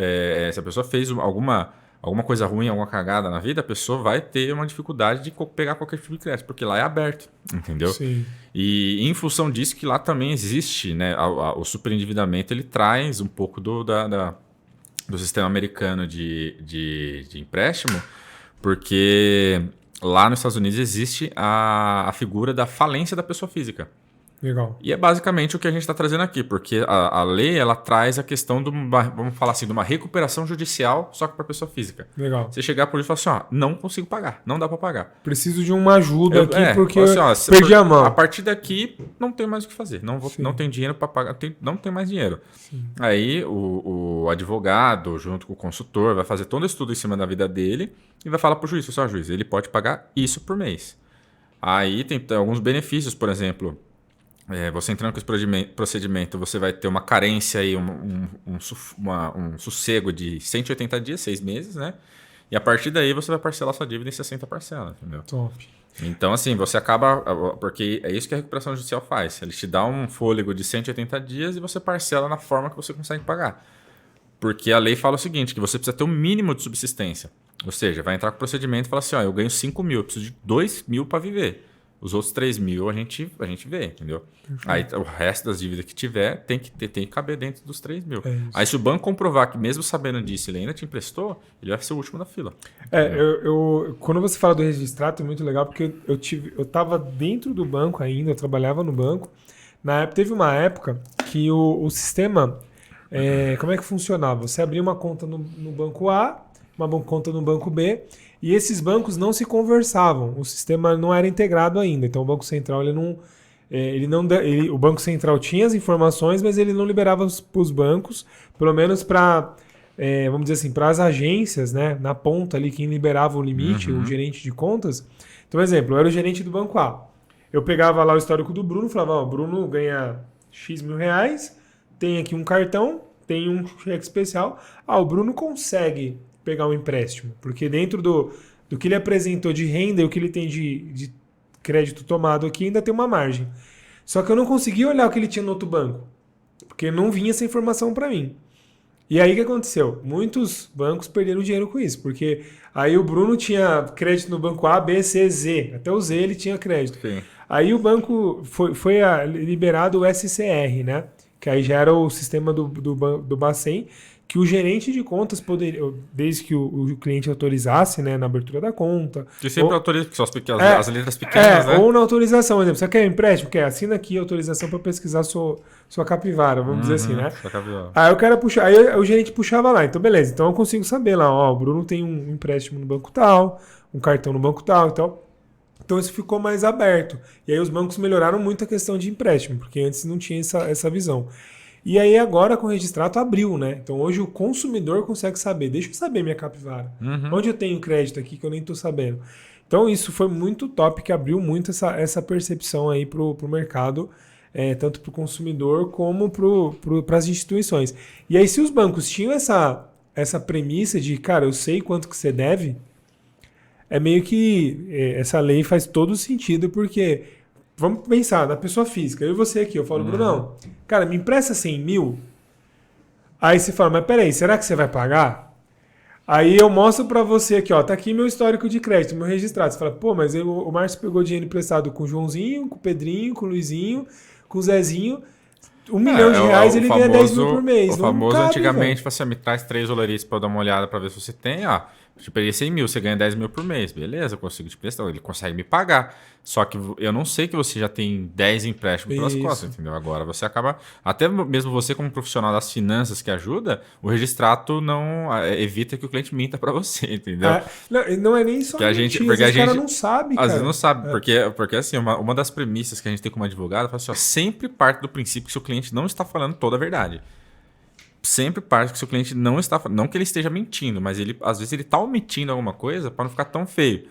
se a pessoa fez alguma coisa ruim, alguma cagada na vida, a pessoa vai ter uma dificuldade de pegar qualquer tipo de crédito, porque lá é aberto, entendeu? Sim. E em função disso que lá também existe, né, o superendividamento, ele traz um pouco do sistema americano de empréstimo, porque lá nos Estados Unidos existe a figura da falência da pessoa física. Legal. E é basicamente o que a gente está trazendo aqui, porque a lei ela traz a questão vamos falar assim, de uma recuperação judicial, só que para pessoa física. Legal. Você chegar por isso e falar assim, não consigo pagar, não dá para pagar. Preciso de uma ajuda aqui porque assim, perdi a mão. A partir daqui não tem mais o que fazer, não tem dinheiro para pagar, não tem mais dinheiro. Sim. Aí o advogado, junto com o consultor, vai fazer todo o estudo em cima da vida dele e vai falar para o juiz, juiz, ele pode pagar isso por mês. Aí tem alguns benefícios, por exemplo... você entrando com esse procedimento, você vai ter uma carência aí, um sossego de 180 dias, 6 meses, né? E a partir daí você vai parcelar sua dívida em 60 parcelas, entendeu? Top. Então, assim, você acaba... Porque é isso que a recuperação judicial faz. Ele te dá um fôlego de 180 dias e você parcela na forma que você consegue pagar. Porque a lei fala o seguinte, que você precisa ter um mínimo de subsistência. Ou seja, vai entrar com o procedimento e falar assim, ó, eu ganho 5 mil, eu preciso de 2 mil para viver. Os outros 3 mil a gente vê, entendeu? Aí o resto das dívidas que tiver tem que caber dentro dos 3 mil. Aí se o banco comprovar que mesmo sabendo disso ele ainda te emprestou, ele vai ser o último da fila. Quando você fala do registrato é muito legal porque eu tava dentro do banco ainda, eu trabalhava no banco. Teve uma época que o sistema, como é que funcionava? Você abria uma conta no banco A, uma conta no banco B, e esses bancos não se conversavam. O sistema não era integrado ainda. Então o Banco Central o Banco Central tinha as informações, mas ele não liberava para os bancos, pelo menos para, vamos dizer assim, para as agências, né, na ponta ali, quem liberava o limite, o gerente de contas. Então, por exemplo, eu era o gerente do banco A. Eu pegava lá o histórico do Bruno, falava, ó, o Bruno ganha X mil reais, tem aqui um cartão, tem um cheque especial. O Bruno consegue pegar um empréstimo, porque dentro do que ele apresentou de renda e o que ele tem de crédito tomado aqui ainda tem uma margem. Só que eu não consegui olhar o que ele tinha no outro banco, porque não vinha essa informação para mim. E aí o que aconteceu? Muitos bancos perderam dinheiro com isso, porque aí o Bruno tinha crédito no banco A, B, C, Z. Até o Z ele tinha crédito. Sim. Aí o banco foi liberado o SCR, né? Que aí já era o sistema do Bacen, que o gerente de contas poderia, desde que o cliente autorizasse, né, na abertura da conta. E sempre autoriza, porque são as letras pequenas, né? Ou na autorização, por exemplo, você quer empréstimo? Quer? Assina aqui a autorização para pesquisar sua capivara, vamos dizer assim, né? Aí o cara puxa, aí o gerente puxava lá, então beleza, então eu consigo saber lá, ó, o Bruno tem um empréstimo no banco tal, um cartão no banco tal e tal. Então isso ficou mais aberto. E aí os bancos melhoraram muito a questão de empréstimo, porque antes não tinha essa visão. E aí agora com o registrato abriu, né? Então hoje o consumidor consegue saber, deixa eu saber minha capivara. Onde eu tenho crédito aqui que eu nem estou sabendo. Então isso foi muito top, que abriu muito essa percepção aí pro mercado, tanto para o consumidor como para as instituições. E aí se os bancos tinham essa premissa de, cara, eu sei quanto que você deve, é meio que essa lei faz todo sentido, porque vamos pensar na pessoa física, eu e você aqui, eu falo, Brunão, cara, me empresta 100 mil, aí você fala, mas peraí, será que você vai pagar? Aí eu mostro pra você aqui, ó, tá aqui meu histórico de crédito, meu registrado, você fala, pô, mas o Márcio pegou dinheiro emprestado com o Joãozinho, com o Pedrinho, com o Luizinho, com o Zezinho, R$1 milhão ele ganha 10 mil por mês. O famoso antigamente, você me traz 3 olarites pra eu dar uma olhada pra ver se você tem, ó. Eu te peguei 100 mil, você ganha 10 mil por mês. Beleza, eu consigo te prestar. Ele consegue me pagar. Só que eu não sei que você já tem 10 empréstimos pelas costas, entendeu? Agora você acaba... Até mesmo você como profissional das finanças que ajuda, o registrato não evita que o cliente minta para você, entendeu? Não é nem só que porque o cara não sabe, cara. Às vezes não sabe, porque assim, uma das premissas que a gente tem como advogado, é assim, ó, sempre parte do princípio que seu cliente não está falando toda a verdade. Sempre parte que seu cliente não está... Não que ele esteja mentindo, mas às vezes ele está omitindo alguma coisa para não ficar tão feio.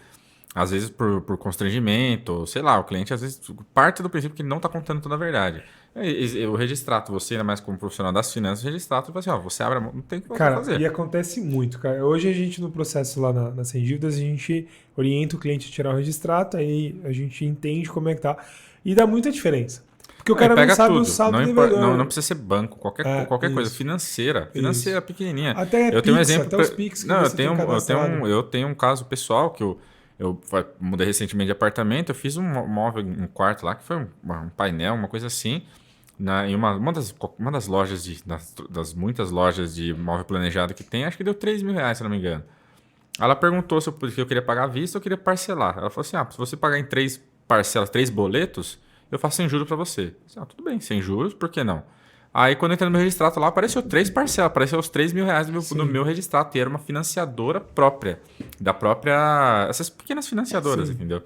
Às vezes por constrangimento, sei lá, o cliente às vezes parte do princípio que ele não está contando toda a verdade. O registrato, você ainda mais como profissional das finanças, o registrato, assim, ó, você abre a mão, não tem o que fazer. Cara, e acontece muito, cara. Hoje a gente no processo lá na Sem Dívidas, a gente orienta o cliente a tirar o registrato, aí a gente entende como é que tá. E dá muita diferença. Porque o cara não sabe tudo. O saldo devedor. Não precisa ser banco, qualquer coisa financeira. Financeira pequenininha. Até eu tenho um exemplo, até os Pix que não, você eu tenho um caso pessoal que eu mudei recentemente de apartamento, eu fiz um móvel, um quarto lá, que foi um painel, uma coisa assim, em uma das lojas, das muitas lojas de móvel planejado que tem, acho que deu 3 mil reais, se não me engano. Ela perguntou se eu queria pagar à vista ou eu queria parcelar. Ela falou assim, se você pagar em 3 parcelas, 3 boletos, eu faço sem juros para você. Tudo bem, sem juros, por que não? Aí quando eu entrei no meu registrato lá, apareceu 3 parcelas, apareceu os 3 mil reais no meu registrato. E era uma financiadora própria, essas pequenas financiadoras, entendeu?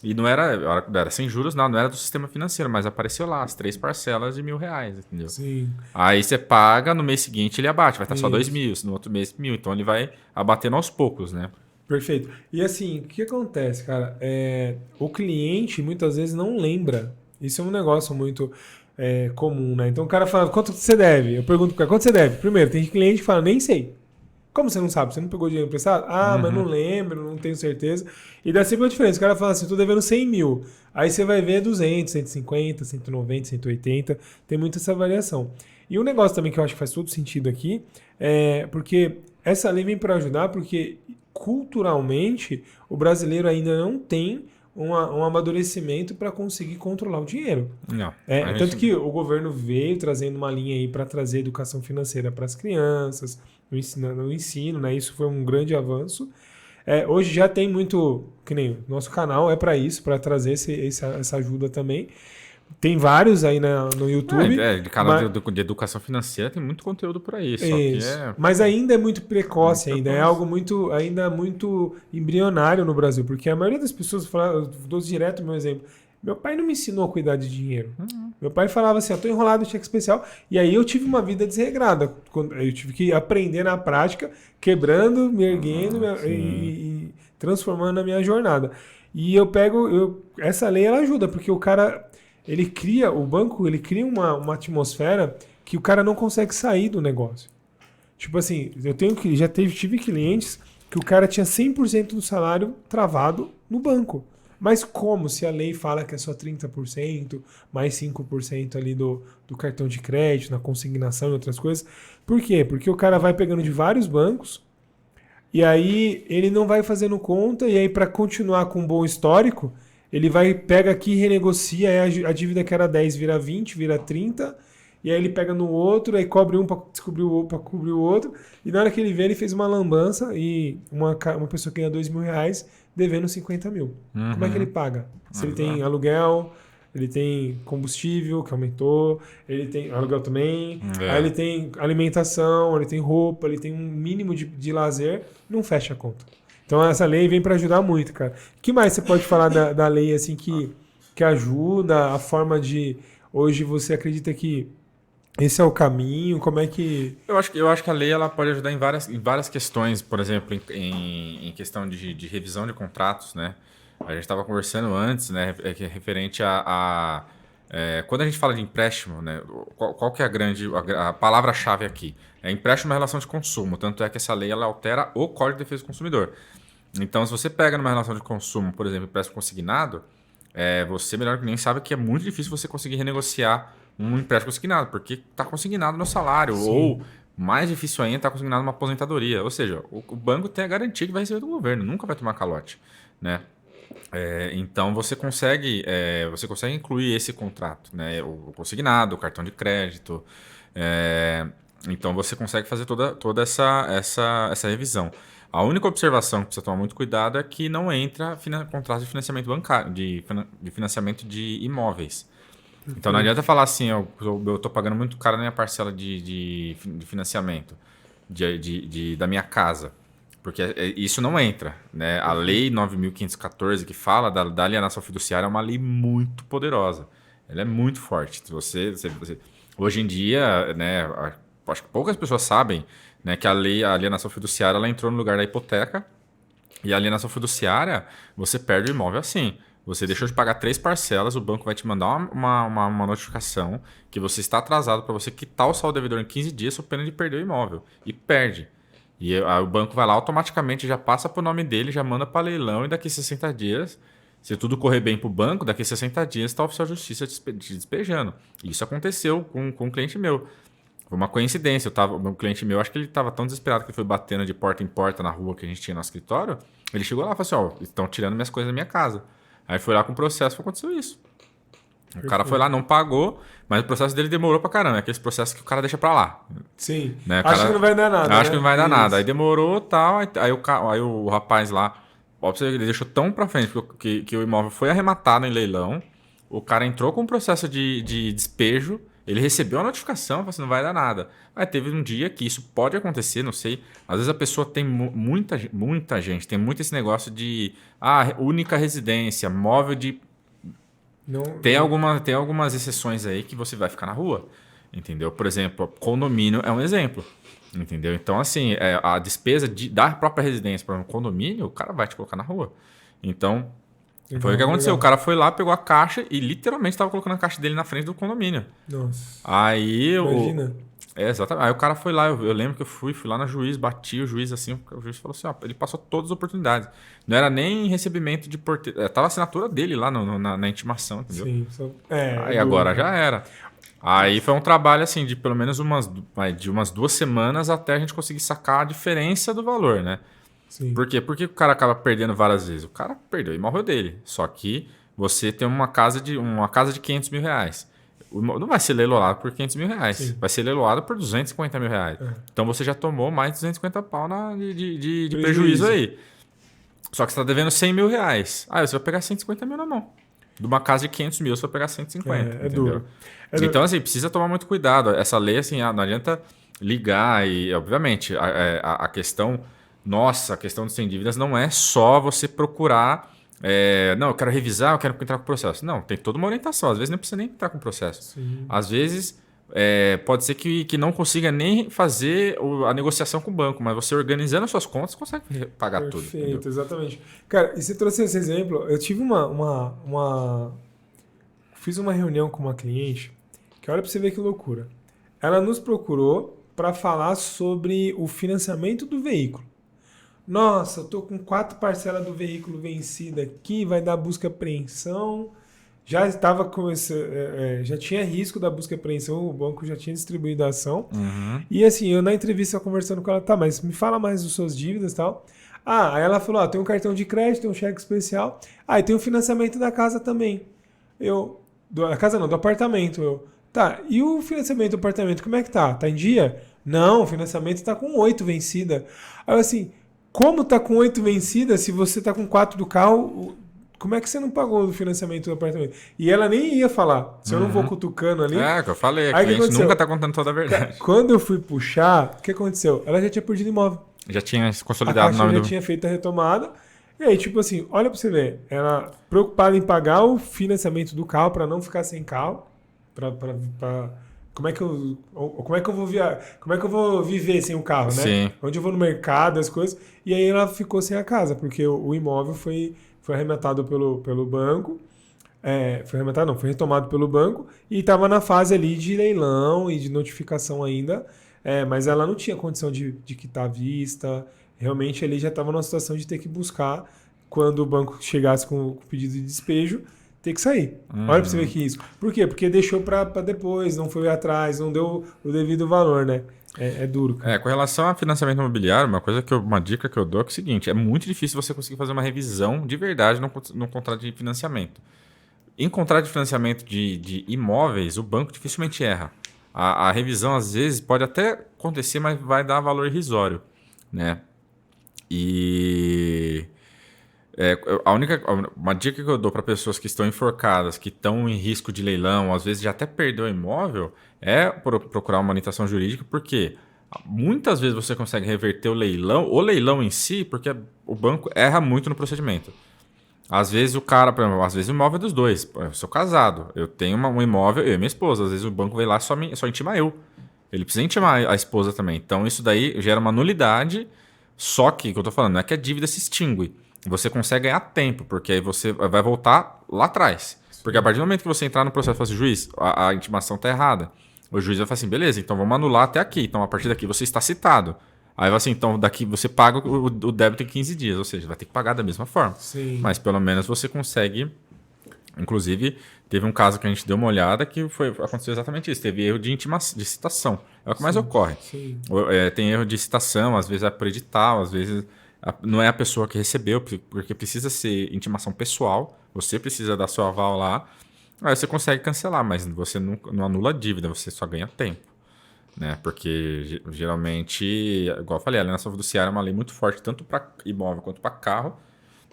E não era sem juros, não era do sistema financeiro, mas apareceu lá as 3 parcelas de R$1.000, entendeu? Sim. Aí você paga, no mês seguinte ele abate, vai estar só 2 mil, no outro mês 1.000, então ele vai abatendo aos poucos, né? Perfeito. E assim, o que acontece, cara? O cliente muitas vezes não lembra. Isso é um negócio muito comum, né? Então o cara fala, quanto você deve? Eu pergunto pro cara, quanto você deve? Primeiro, tem cliente que fala, nem sei. Como você não sabe? Você não pegou dinheiro emprestado? Mas não lembro, não tenho certeza. E dá sempre uma diferença. O cara fala assim, eu tô devendo 100 mil. Aí você vai ver 200, 150, 190, 180. Tem muita essa variação. E um negócio também que eu acho que faz todo sentido aqui, porque essa lei vem para ajudar, porque culturalmente o brasileiro ainda não tem um amadurecimento para conseguir controlar o dinheiro. Não. Tanto que o governo veio trazendo uma linha aí para trazer educação financeira para as crianças, no ensino, né? Isso foi um grande avanço. Hoje já tem muito, que nem o nosso canal é para isso, para trazer essa ajuda também. Tem vários aí no YouTube. De canal de educação financeira tem muito conteúdo por aí. Mas ainda é muito precoce, é algo ainda muito embrionário no Brasil, porque a maioria das pessoas fala, eu dou direto o meu exemplo. Meu pai não me ensinou a cuidar de dinheiro. Meu pai falava assim, eu tô enrolado em cheque especial. E aí eu tive uma vida desregrada. Eu tive que aprender na prática, quebrando, me erguendo e transformando a minha jornada. E essa lei ela ajuda, porque o cara... o banco cria uma atmosfera que o cara não consegue sair do negócio. Tipo assim, tive clientes que o cara tinha 100% do salário travado no banco. Mas como se a lei fala que é só 30%, mais 5% ali do cartão de crédito, na consignação e outras coisas. Por quê? Porque o cara vai pegando de vários bancos e aí ele não vai fazendo conta e aí para continuar com um bom histórico, ele pega aqui e renegocia, aí a dívida que era 10 vira 20, vira 30, e aí ele pega no outro, aí cobre um para cobrir o outro, e na hora que ele vê, ele fez uma lambança e uma pessoa que ganha R$2.000 devendo 50 mil. Como é que ele paga? Se ele tem aluguel, ele tem combustível que aumentou, ele tem aluguel também, aí ele tem alimentação, ele tem roupa, ele tem um mínimo de lazer, não fecha a conta. Então essa lei vem para ajudar muito, cara. O que mais você pode falar da lei assim que ajuda, a forma de... Hoje você acredita que esse é o caminho? Como é que... Eu acho que a lei ela pode ajudar em várias questões, por exemplo, em questão de revisão de contratos, né? A gente estava conversando antes, né, referente quando a gente fala de empréstimo, né, qual que é a palavra-chave aqui? É empréstimo é relação de consumo, tanto é que essa lei ela altera o Código de Defesa do Consumidor. Então, se você pega numa relação de consumo, por exemplo, empréstimo consignado, você, melhor que nem sabe que é muito difícil você conseguir renegociar um empréstimo consignado, porque está consignado no salário, Sim. Ou mais difícil ainda, está consignado numa aposentadoria. Ou seja, o banco tem a garantia que vai receber do governo, nunca vai tomar calote, né? Então você consegue incluir esse contrato, né? O consignado, o cartão de crédito. Então você consegue fazer toda essa revisão. A única observação que precisa tomar muito cuidado é que não entra contrato de financiamento bancário, de financiamento de imóveis. Então não adianta falar assim, eu estou pagando muito caro na minha parcela de financiamento da minha casa. Porque isso não entra, né? A lei 9.514 que fala da alienação fiduciária é uma lei muito poderosa. Ela é muito forte. Hoje em dia, né, acho que poucas pessoas sabem, né, que a alienação fiduciária ela entrou no lugar da hipoteca. E a alienação fiduciária, você perde o imóvel assim. Você deixou de pagar 3 parcelas, o banco vai te mandar uma notificação que você está atrasado para você quitar o saldo devedor em 15 dias, sob pena de perder o imóvel. E perde. E aí o banco vai lá automaticamente, já passa para o nome dele, já manda para leilão e daqui 60 dias, se tudo correr bem para o banco, daqui 60 dias está o oficial de justiça te despejando. Isso aconteceu com um cliente meu. Foi uma coincidência. Um cliente meu, acho que ele estava tão desesperado que ele foi batendo de porta em porta na rua que a gente tinha no escritório. Ele chegou lá e falou assim, estão tirando minhas coisas da minha casa. Aí foi lá com o processo e aconteceu isso. O cara foi lá, não pagou, mas o processo dele demorou pra caramba. É aquele processo que o cara deixa pra lá. Sim. Né? Acho que não vai dar nada. Acho que não vai dar nada. Aí demorou e tal. Aí o rapaz lá, ele deixou tão pra frente que o imóvel foi arrematado em leilão. O cara entrou com um processo de despejo. Ele recebeu a notificação, falou assim, não vai dar nada. Aí teve um dia que isso pode acontecer, não sei. Às vezes a pessoa tem muita gente, tem muito esse negócio de única residência, móvel de... Tem algumas exceções aí que você vai ficar na rua, entendeu? Por exemplo, condomínio é um exemplo, entendeu? Então, assim, a despesa da própria residência para um condomínio, o cara vai te colocar na rua. Então, foi o que aconteceu. O cara foi lá, pegou a caixa e literalmente estava colocando a caixa dele na frente do condomínio. Nossa. Aí imagina. Exatamente. Aí o cara foi lá, eu lembro que eu fui lá no juiz, bati o juiz assim, o juiz falou assim, ele passou todas as oportunidades. Não era nem recebimento de porteiro, tava a assinatura dele lá na intimação, entendeu? Sim. Aí agora já era. Aí foi um trabalho assim de pelo menos umas 2 semanas até a gente conseguir sacar a diferença do valor, né? Sim. Por quê? Porque o cara acaba perdendo várias vezes. O cara perdeu o imóvel dele. Só que você tem uma casa de R$500 mil. Não vai ser leiloado por R$500 mil. Sim. Vai ser leiloado por R$250 mil. Então você já tomou mais de 250 pau de prejuízo aí. Só que você está devendo R$100 mil. Aí você vai pegar 150 mil na mão. De uma casa de 500 mil, você vai pegar 150. É duro. Então, assim, precisa tomar muito cuidado. Essa lei, assim, não adianta ligar e, obviamente, a questão... Nossa, a questão dos sem dívidas não é só você procurar... não, eu quero revisar, eu quero entrar com o processo. Não, tem toda uma orientação. Às vezes não precisa nem entrar com o processo. Sim. Às vezes... pode ser que não consiga nem fazer a negociação com o banco, mas você organizando as suas contas, consegue pagar tudo. Perfeito, exatamente. Cara, e você trouxe esse exemplo, eu tive fiz uma reunião com uma cliente, que olha para você ver que loucura. Ela nos procurou para falar sobre o financiamento do veículo. Nossa, eu tô com 4 parcelas do veículo vencida aqui, vai dar busca e apreensão. Já estava já tinha risco da busca e apreensão, o banco já tinha distribuído a ação. Uhum. E assim, eu na entrevista conversando com ela, tá, mas me fala mais das suas dívidas e tal. Aí ela falou, tem um cartão de crédito, tem um cheque especial. E tem o financiamento da casa também. Da casa não, do apartamento. Tá, e o financiamento do apartamento, como é que tá? Tá em dia? Não, o financiamento tá com 8 vencida. Aí eu assim, como tá com 8 vencida se você tá com 4 do carro... Como é que você não pagou o financiamento do apartamento? E ela nem ia falar. Se eu não vou cutucando ali... que eu falei. A cliente nunca tá contando toda a verdade. Quando eu fui puxar, o que aconteceu? Ela já tinha perdido imóvel. Já tinha consolidado o nome já tinha feito a retomada. E aí, tipo assim, olha pra você ver. Ela preocupada em pagar o financiamento do carro para não ficar sem carro. Como é que eu vou viver sem o carro, né? Sim. Onde eu vou no mercado, as coisas. E aí ela ficou sem a casa, porque o imóvel foi arrematado pelo banco. Foi retomado pelo banco e estava na fase ali de leilão e de notificação ainda, mas ela não tinha condição de quitar a vista. Realmente ele já estava numa situação de ter que buscar, quando o banco chegasse com o pedido de despejo, ter que sair. Olha para você ver que isso. Por quê? Porque deixou para depois, não foi atrás, não deu o devido valor, né? É duro, cara. Com relação a financiamento imobiliário, uma dica que eu dou é o seguinte: é muito difícil você conseguir fazer uma revisão de verdade no contrato de financiamento. Em contrato de financiamento de imóveis, o banco dificilmente erra. A revisão, às vezes, pode até acontecer, mas vai dar valor irrisório, né? E uma dica que eu dou para pessoas que estão enforcadas, que estão em risco de leilão, às vezes já até perdeu o imóvel, é procurar uma orientação jurídica, porque muitas vezes você consegue reverter o leilão em si, porque o banco erra muito no procedimento. Às vezes o cara, por exemplo, às vezes o imóvel é dos dois. Eu sou casado, eu tenho um imóvel, eu e minha esposa. Às vezes o banco vai lá só intima eu. Ele precisa intimar a esposa também. Então isso daí gera uma nulidade, só que, o que eu tô falando, não é que a dívida se extingue. Você consegue ganhar tempo, porque aí você vai voltar lá atrás. Porque a partir do momento que você entrar no processo e falar assim, juiz, a intimação está errada, o juiz vai falar assim, beleza, então vamos anular até aqui. Então, a partir daqui você está citado. Aí vai assim, então daqui você paga o débito em 15 dias, ou seja, vai ter que pagar da mesma forma. Sim. Mas pelo menos você consegue... Inclusive, teve um caso que a gente deu uma olhada que aconteceu exatamente isso. Teve erro de citação. É o que mais ocorre. Sim. Tem erro de citação, às vezes é por edital, às vezes... Não é a pessoa que recebeu, porque precisa ser intimação pessoal, você precisa dar seu aval lá, aí você consegue cancelar, mas você não anula a dívida, você só ganha tempo. Né? Porque geralmente, igual eu falei, a alienação fiduciária é uma lei muito forte, tanto para imóvel quanto para carro.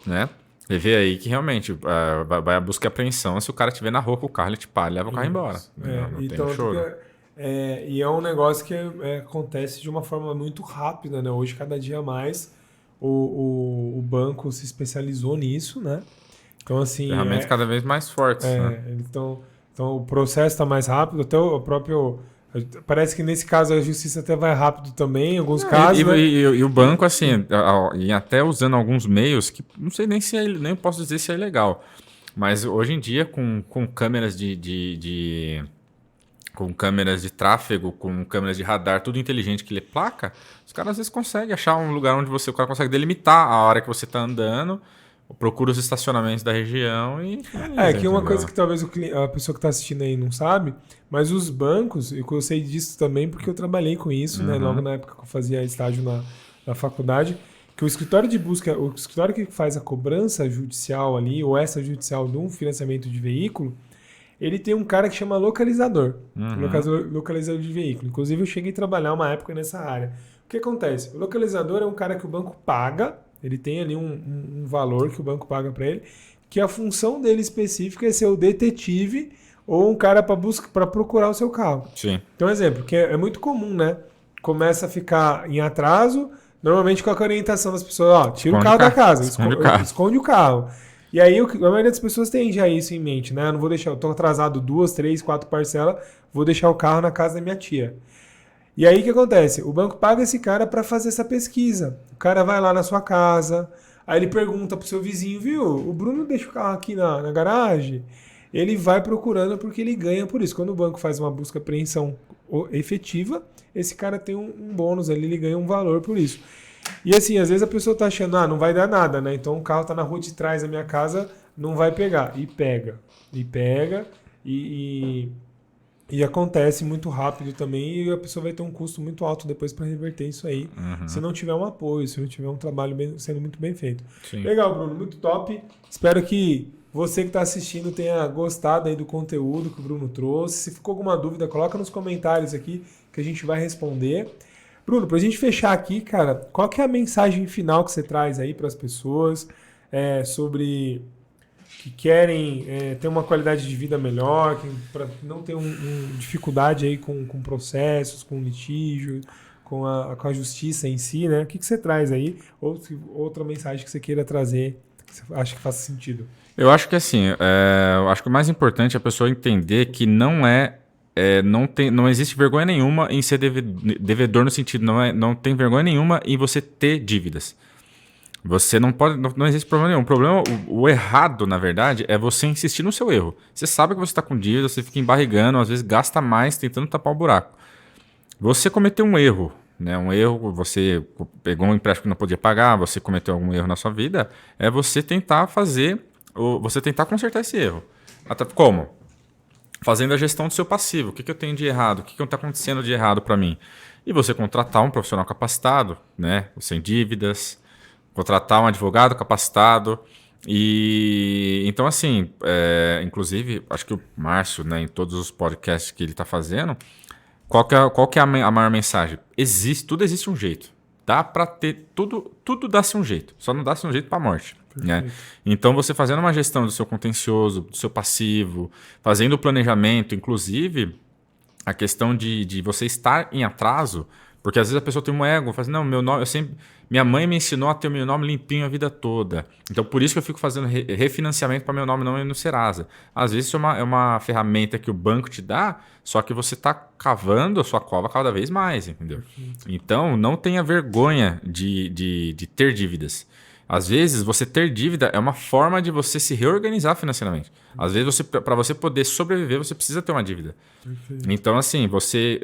Né? E vê aí que realmente vai a busca e apreensão, se o cara estiver na rua com o carro, ele te para e leva o carro embora. Não então, tem choro. E é um negócio que acontece de uma forma muito rápida, né? Hoje, cada dia mais, o banco se especializou nisso, né? Então, assim... Ferramentas cada vez mais fortes, né? Então, o processo está mais rápido, até o próprio... Parece que nesse caso a justiça até vai rápido também, em alguns casos, né? E o banco, assim, e até usando alguns meios que não sei nem posso dizer se é ilegal, mas hoje em dia com câmeras com câmeras de tráfego, com câmeras de radar, tudo inteligente que lê placa, os caras às vezes conseguem achar um lugar onde o cara consegue delimitar a hora que você está andando, procura os estacionamentos da região e... que uma coisa que talvez a pessoa que está assistindo aí não sabe, mas os bancos, eu sei disso também porque eu trabalhei com isso, né? Logo na época que eu fazia estágio na faculdade, que o escritório de busca, o escritório que faz a cobrança judicial ali, ou extrajudicial de um financiamento de veículo, ele tem um cara que chama localizador. Localizador de veículo. Inclusive, eu cheguei a trabalhar uma época nessa área. O que acontece? O localizador é um cara que o banco paga, ele tem ali um valor que o banco paga para ele, que a função dele específica é ser o detetive ou um cara para procurar o seu carro. Sim. Então, exemplo, que é muito comum, né? Começa a ficar em atraso, normalmente com a orientação das pessoas, ó, tira o carro da casa, esconde o carro. E aí, a maioria das pessoas tem já isso em mente, né? Eu não vou deixar, eu tô atrasado 2, 3, 4 parcelas, vou deixar o carro na casa da minha tia. E aí, o que acontece? O banco paga esse cara para fazer essa pesquisa. O cara vai lá na sua casa, aí ele pergunta pro seu vizinho, viu? O Bruno deixa o carro aqui na garagem. Ele vai procurando porque ele ganha por isso. Quando o banco faz uma busca e apreensão efetiva, esse cara tem um bônus ali, ele ganha um valor por isso. E assim, às vezes a pessoa tá achando, não vai dar nada, né? Então o carro tá na rua de trás da minha casa, não vai pegar. E pega. E acontece muito rápido também, e a pessoa vai ter um custo muito alto depois para reverter isso aí, se não tiver um apoio, se não tiver um trabalho sendo muito bem feito. Sim. Legal, Bruno, muito top. Espero que você que está assistindo tenha gostado aí do conteúdo que o Bruno trouxe. Se ficou alguma dúvida, coloca nos comentários aqui que a gente vai responder. Bruno, para a gente fechar aqui, cara, qual que é a mensagem final que você traz aí para as pessoas sobre que querem ter uma qualidade de vida melhor, para não ter dificuldade aí com processos, com litígio, com a justiça em si, né? O que você traz aí? Ou outra mensagem que você queira trazer que você acha que faça sentido? Eu acho que assim, eu acho que o mais importante é a pessoa entender que não existe vergonha nenhuma em ser devedor no sentido, não tem vergonha nenhuma em você ter dívidas. Você não pode, não existe problema nenhum. O problema, o errado, na verdade, é você insistir no seu erro. Você sabe que você está com dívida, você fica embarrigando, às vezes gasta mais tentando tapar o buraco. Você cometeu um erro, né? Um erro, você pegou um empréstimo que não podia pagar, você cometeu algum erro na sua vida, é você tentar consertar esse erro. Como? Fazendo a gestão do seu passivo. O que eu tenho de errado? O que está acontecendo de errado para mim? E você contratar um profissional capacitado, né? Sem dívidas, contratar um advogado capacitado. E então, assim, inclusive, acho que o Márcio, né, em todos os podcasts que ele está fazendo, qual que é a maior mensagem? Tudo existe um jeito. Dá para ter tudo dá-se um jeito. Só não dá-se um jeito para a morte. Né? Então, você fazendo uma gestão do seu contencioso, do seu passivo, fazendo o planejamento, inclusive a questão de você estar em atraso, porque às vezes a pessoa tem um ego, fala assim, não, meu nome, minha mãe me ensinou a ter o meu nome limpinho a vida toda. Então, por isso que eu fico fazendo refinanciamento para meu nome não ir no Serasa. Às vezes isso é uma ferramenta que o banco te dá, só que você está cavando a sua cova cada vez mais, entendeu? Então, não tenha vergonha de ter dívidas. Às vezes, você ter dívida é uma forma de você se reorganizar financeiramente. Às vezes, para você poder sobreviver, você precisa ter uma dívida. Então, assim,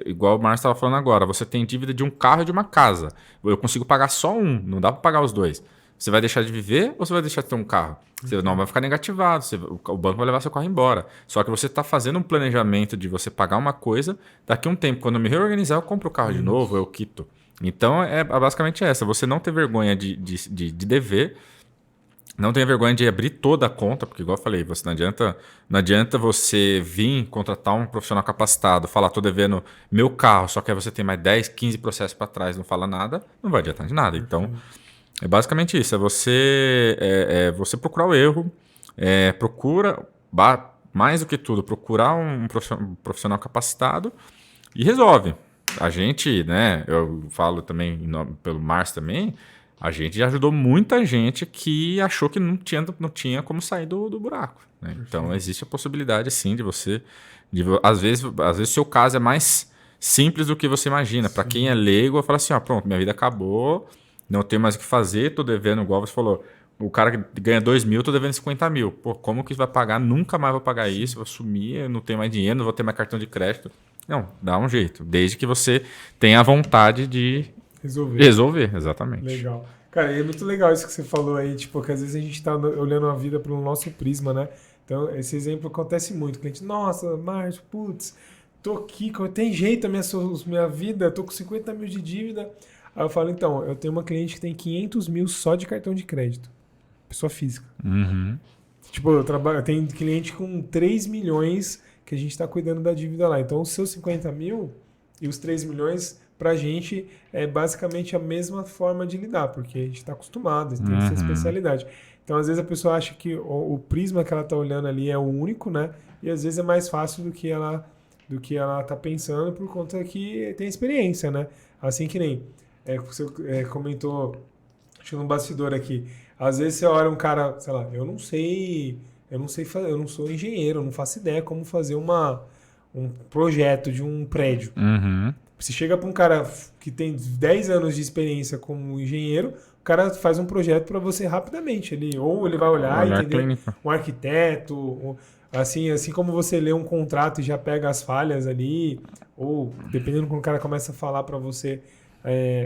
igual o Márcio estava falando agora, você tem dívida de um carro e de uma casa. Eu consigo pagar só um, não dá para pagar os dois. Você vai deixar de viver ou você vai deixar de ter um carro? Você não vai ficar negativado, o banco vai levar seu carro embora. Só que você está fazendo um planejamento de você pagar uma coisa, daqui a um tempo, quando eu me reorganizar, eu compro o carro de novo, eu quito. Então, é basicamente essa. Você não ter vergonha de dever, não tenha vergonha de abrir toda a conta, porque, igual eu falei, não adianta você vir contratar um profissional capacitado, falar, estou devendo meu carro, só que aí você tem mais 10, 15 processos para trás, não fala nada, não vai adiantar de nada. Então, é basicamente isso. É você procurar o erro, mais do que tudo, procurar um profissional capacitado e resolve. A gente, né, eu falo também pelo Márcio também, a gente já ajudou muita gente que achou que não tinha como sair do buraco. Né? Então, existe a possibilidade, sim, de você... às vezes o seu caso é mais simples do que você imagina. Para quem é leigo, eu falo assim, pronto, minha vida acabou, não tenho mais o que fazer, estou devendo, igual você falou, o cara que ganha 2 mil, estou devendo 50 mil. Pô, como que vai pagar? Nunca mais vou pagar isso, vou sumir, não tenho mais dinheiro, não vou ter mais cartão de crédito. Não, dá um jeito, desde que você tenha a vontade de resolver, exatamente. Legal. Cara, é muito legal isso que você falou aí, tipo, que às vezes a gente está olhando a vida pelo nosso prisma, né? Então, esse exemplo acontece muito. O cliente, nossa, Márcio, putz, tô aqui, tem jeito a minha vida, tô com 50 mil de dívida. Aí eu falo, então, eu tenho uma cliente que tem 500 mil só de cartão de crédito. Pessoa física. Uhum. Tipo, eu tenho cliente com 3 milhões que a gente tá cuidando da dívida lá. Então, os seus 50 mil e os 3 milhões, pra gente, é basicamente a mesma forma de lidar, porque a gente tá acostumado, tem essa especialidade. Então, às vezes a pessoa acha que o prisma que ela tá olhando ali é o único, né? E às vezes é mais fácil do que ela tá pensando por conta que tem experiência, né? Assim que nem você comentou, acho que no bastidor aqui, às vezes você olha um cara, sei lá, eu não sou engenheiro, eu não faço ideia como fazer um projeto de um prédio. Uhum. Você chega para um cara que tem 10 anos de experiência como engenheiro, o cara faz um projeto para você rapidamente. Ou ele vai olhar e entender clínica. Um arquiteto, assim como você lê um contrato e já pega as falhas ali, ou dependendo quando o cara começa a falar para você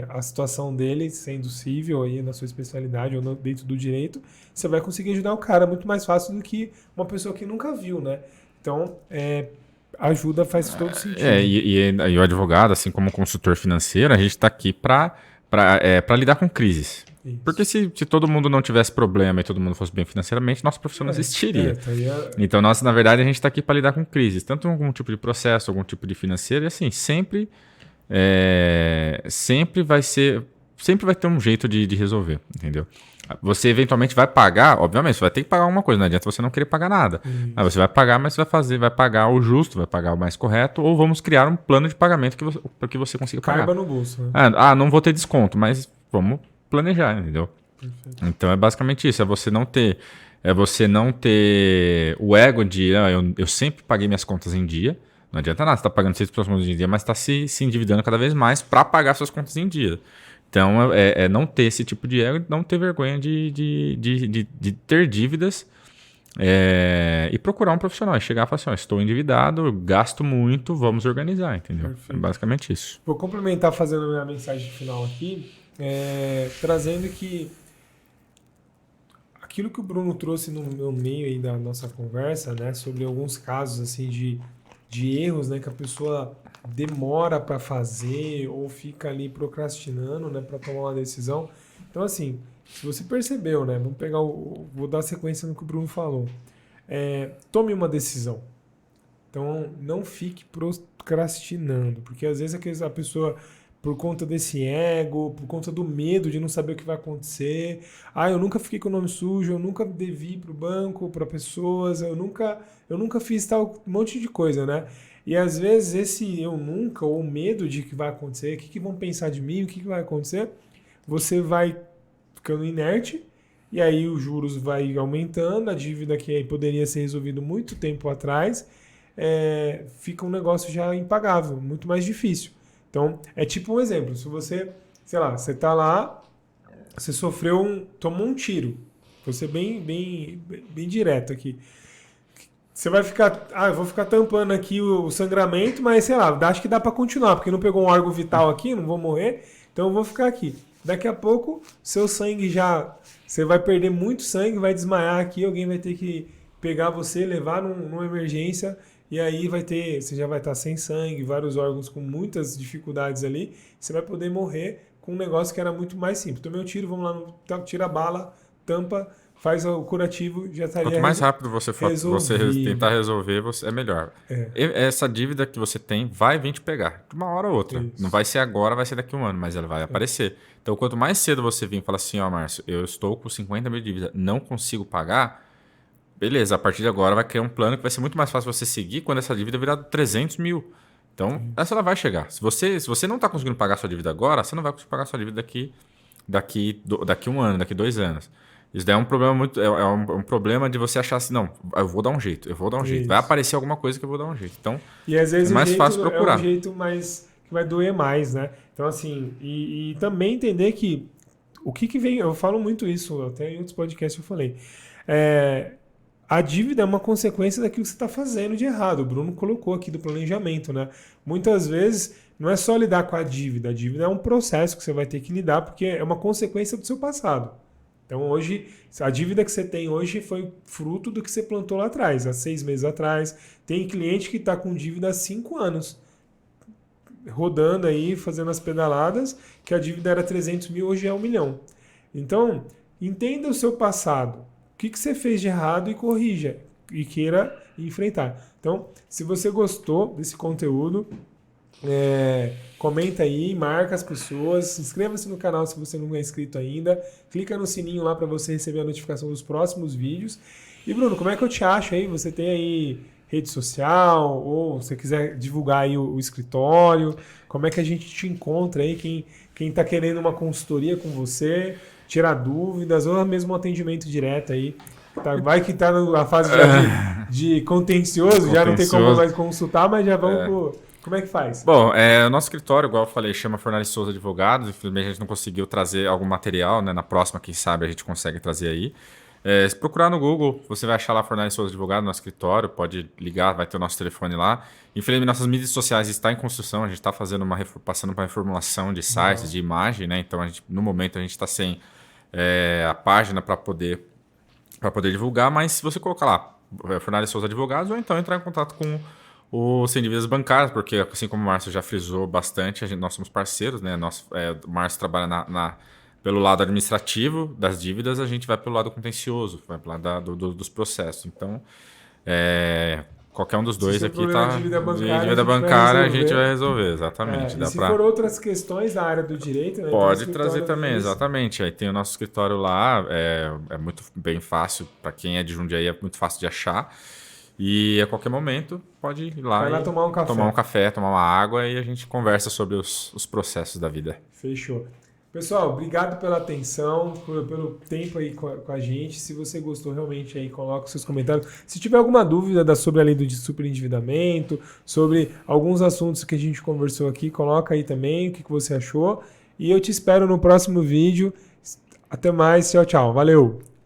a situação dele, sendo civil aí na sua especialidade ou dentro do direito, você vai conseguir ajudar o cara muito mais fácil do que uma pessoa que nunca viu, né? Então, ajuda faz todo sentido. E o advogado, assim como consultor financeiro, a gente está aqui para lidar com crises. Isso. Porque se todo mundo não tivesse problema e todo mundo fosse bem financeiramente, nossa profissão não existiria. Então, na verdade, a gente está aqui para lidar com crises, tanto algum tipo de processo, algum tipo de financeiro, e assim, sempre vai ter um jeito de resolver, entendeu? Você eventualmente vai pagar, obviamente, você vai ter que pagar alguma coisa, não adianta você não querer pagar nada. Aí você vai pagar, mas você vai pagar o justo, vai pagar o mais correto, ou vamos criar um plano de pagamento para que você consiga pagar. Caiba no bolso, né? Não vou ter desconto, mas vamos planejar, entendeu? Perfeito. Então é basicamente isso, é você não ter o ego de eu sempre paguei minhas contas em dia. Não adianta nada, você está pagando 6 contas em dia, mas está se endividando cada vez mais para pagar suas contas em dia. Então, não ter esse tipo de ego, não ter vergonha de ter dívidas e procurar um profissional. Chegar e falar assim, estou endividado, gasto muito, vamos organizar, entendeu? Perfeito. É basicamente isso. Vou complementar fazendo a minha mensagem final aqui, trazendo que aquilo que o Bruno trouxe no meio aí da nossa conversa, né, sobre alguns casos assim de erros, né, que a pessoa demora para fazer ou fica ali procrastinando, né, para tomar uma decisão. Então, assim, se você percebeu, né, vou dar sequência no que o Bruno falou. Tome uma decisão. Então, não fique procrastinando, porque às vezes a pessoa, por conta desse ego, por conta do medo de não saber o que vai acontecer, eu nunca fiquei com o nome sujo, eu nunca devi para o banco, para pessoas, eu nunca fiz tal monte de coisa, né? E às vezes esse eu nunca, ou medo de que vai acontecer, o que vão pensar de mim, o que vai acontecer, você vai ficando inerte, e aí os juros vai aumentando, a dívida que poderia ser resolvida muito tempo atrás, fica um negócio já impagável, muito mais difícil. Então, é tipo um exemplo, se você, sei lá, você tá lá, você tomou um tiro, vou ser bem direto aqui. Você vai ficar, eu vou ficar tampando aqui o sangramento, mas sei lá, acho que dá para continuar, porque não pegou um órgão vital aqui, não vou morrer, então eu vou ficar aqui. Daqui a pouco, seu sangue você vai perder muito sangue, vai desmaiar aqui, alguém vai ter que pegar você, levar numa emergência, e aí você já vai estar sem sangue, vários órgãos com muitas dificuldades ali, você vai poder morrer com um negócio que era muito mais simples. Tomei um tiro, vamos lá, tira a bala, tampa, faz o curativo, já estaria Quanto mais rápido você tentar resolver, é melhor. Essa dívida que você tem vai vir te pegar, de uma hora ou outra. Isso. Não vai ser agora, vai ser daqui a um ano, mas ela vai aparecer. Então, quanto mais cedo você vir e falar assim, Márcio, eu estou com 50 mil de dívida, não consigo pagar, beleza, a partir de agora vai criar um plano que vai ser muito mais fácil você seguir quando essa dívida virar 300 mil. Então, essa ela vai chegar. Se você não está conseguindo pagar sua dívida agora, você não vai conseguir pagar sua dívida daqui um ano, daqui 2 anos. Isso daí é um problema um problema de você achar assim, não, eu vou dar um jeito. Vai aparecer alguma coisa que eu vou dar um jeito. Então, e às vezes é mais fácil procurar. É um jeito mais que vai doer mais, né? Então, assim, e também entender que o que vem, eu falo muito isso, até em outros podcasts eu falei, a dívida é uma consequência daquilo que você está fazendo de errado. O Bruno colocou aqui do planejamento, né? Muitas vezes não é só lidar com a dívida é um processo que você vai ter que lidar, porque é uma consequência do seu passado. Então hoje, a dívida que você tem hoje foi fruto do que você plantou lá atrás, há 6 meses atrás. Tem cliente que está com dívida há 5 anos, rodando aí, fazendo as pedaladas, que a dívida era 300 mil, hoje é 1 milhão. Então, entenda o seu passado. O que você fez de errado e corrija. E queira enfrentar. Então, se você gostou desse conteúdo, comenta aí, marca as pessoas, inscreva-se no canal se você não é inscrito ainda, clica no sininho lá para você receber a notificação dos próximos vídeos. E Bruno, como é que eu te acho aí? Você tem aí rede social, ou se você quiser divulgar aí o escritório, como é que a gente te encontra aí? Quem está querendo uma consultoria com você, tirar dúvidas, ou mesmo um atendimento direto aí. Vai que está na fase de contencioso, já não tem como mais consultar, mas já vamos pro... Como é que faz? Bom, o nosso escritório, igual eu falei, chama Fornari Souza Advogados. Infelizmente a gente não conseguiu trazer algum material, né? Na próxima, quem sabe, a gente consegue trazer aí. Se procurar no Google, você vai achar lá Fornari Souza Advogados no nosso escritório, pode ligar, vai ter o nosso telefone lá. Infelizmente, nossas mídias sociais estão em construção, a gente está passando por uma reformulação de sites, de imagem, né? Então, no momento, a gente está sem a página para poder divulgar, mas se você colocar lá, Fornari Souza Advogados, ou então entrar em contato com o Sem Dívidas Bancárias, porque assim como o Márcio já frisou bastante, nós somos parceiros, né? O Márcio trabalha pelo lado administrativo das dívidas, a gente vai pelo lado contencioso, vai pelo lado dos processos. Então, qualquer um dos dois aqui tá. Dívida bancária a gente vai resolver, exatamente. E se for outras questões da área do direito, né? Pode trazer também, exatamente. Aí tem o nosso escritório lá, é muito bem fácil, para quem é de Jundiaí, é muito fácil de achar. E a qualquer momento pode ir lá, vai lá tomar um café, tomar uma água e a gente conversa sobre os processos da vida. Fechou. Pessoal, obrigado pela atenção, pelo tempo aí com a gente. Se você gostou realmente aí, coloca os seus comentários. Se tiver alguma dúvida sobre a lei do superendividamento, sobre alguns assuntos que a gente conversou aqui, coloca aí também o que você achou. E eu te espero no próximo vídeo. Até mais, tchau, tchau. Valeu!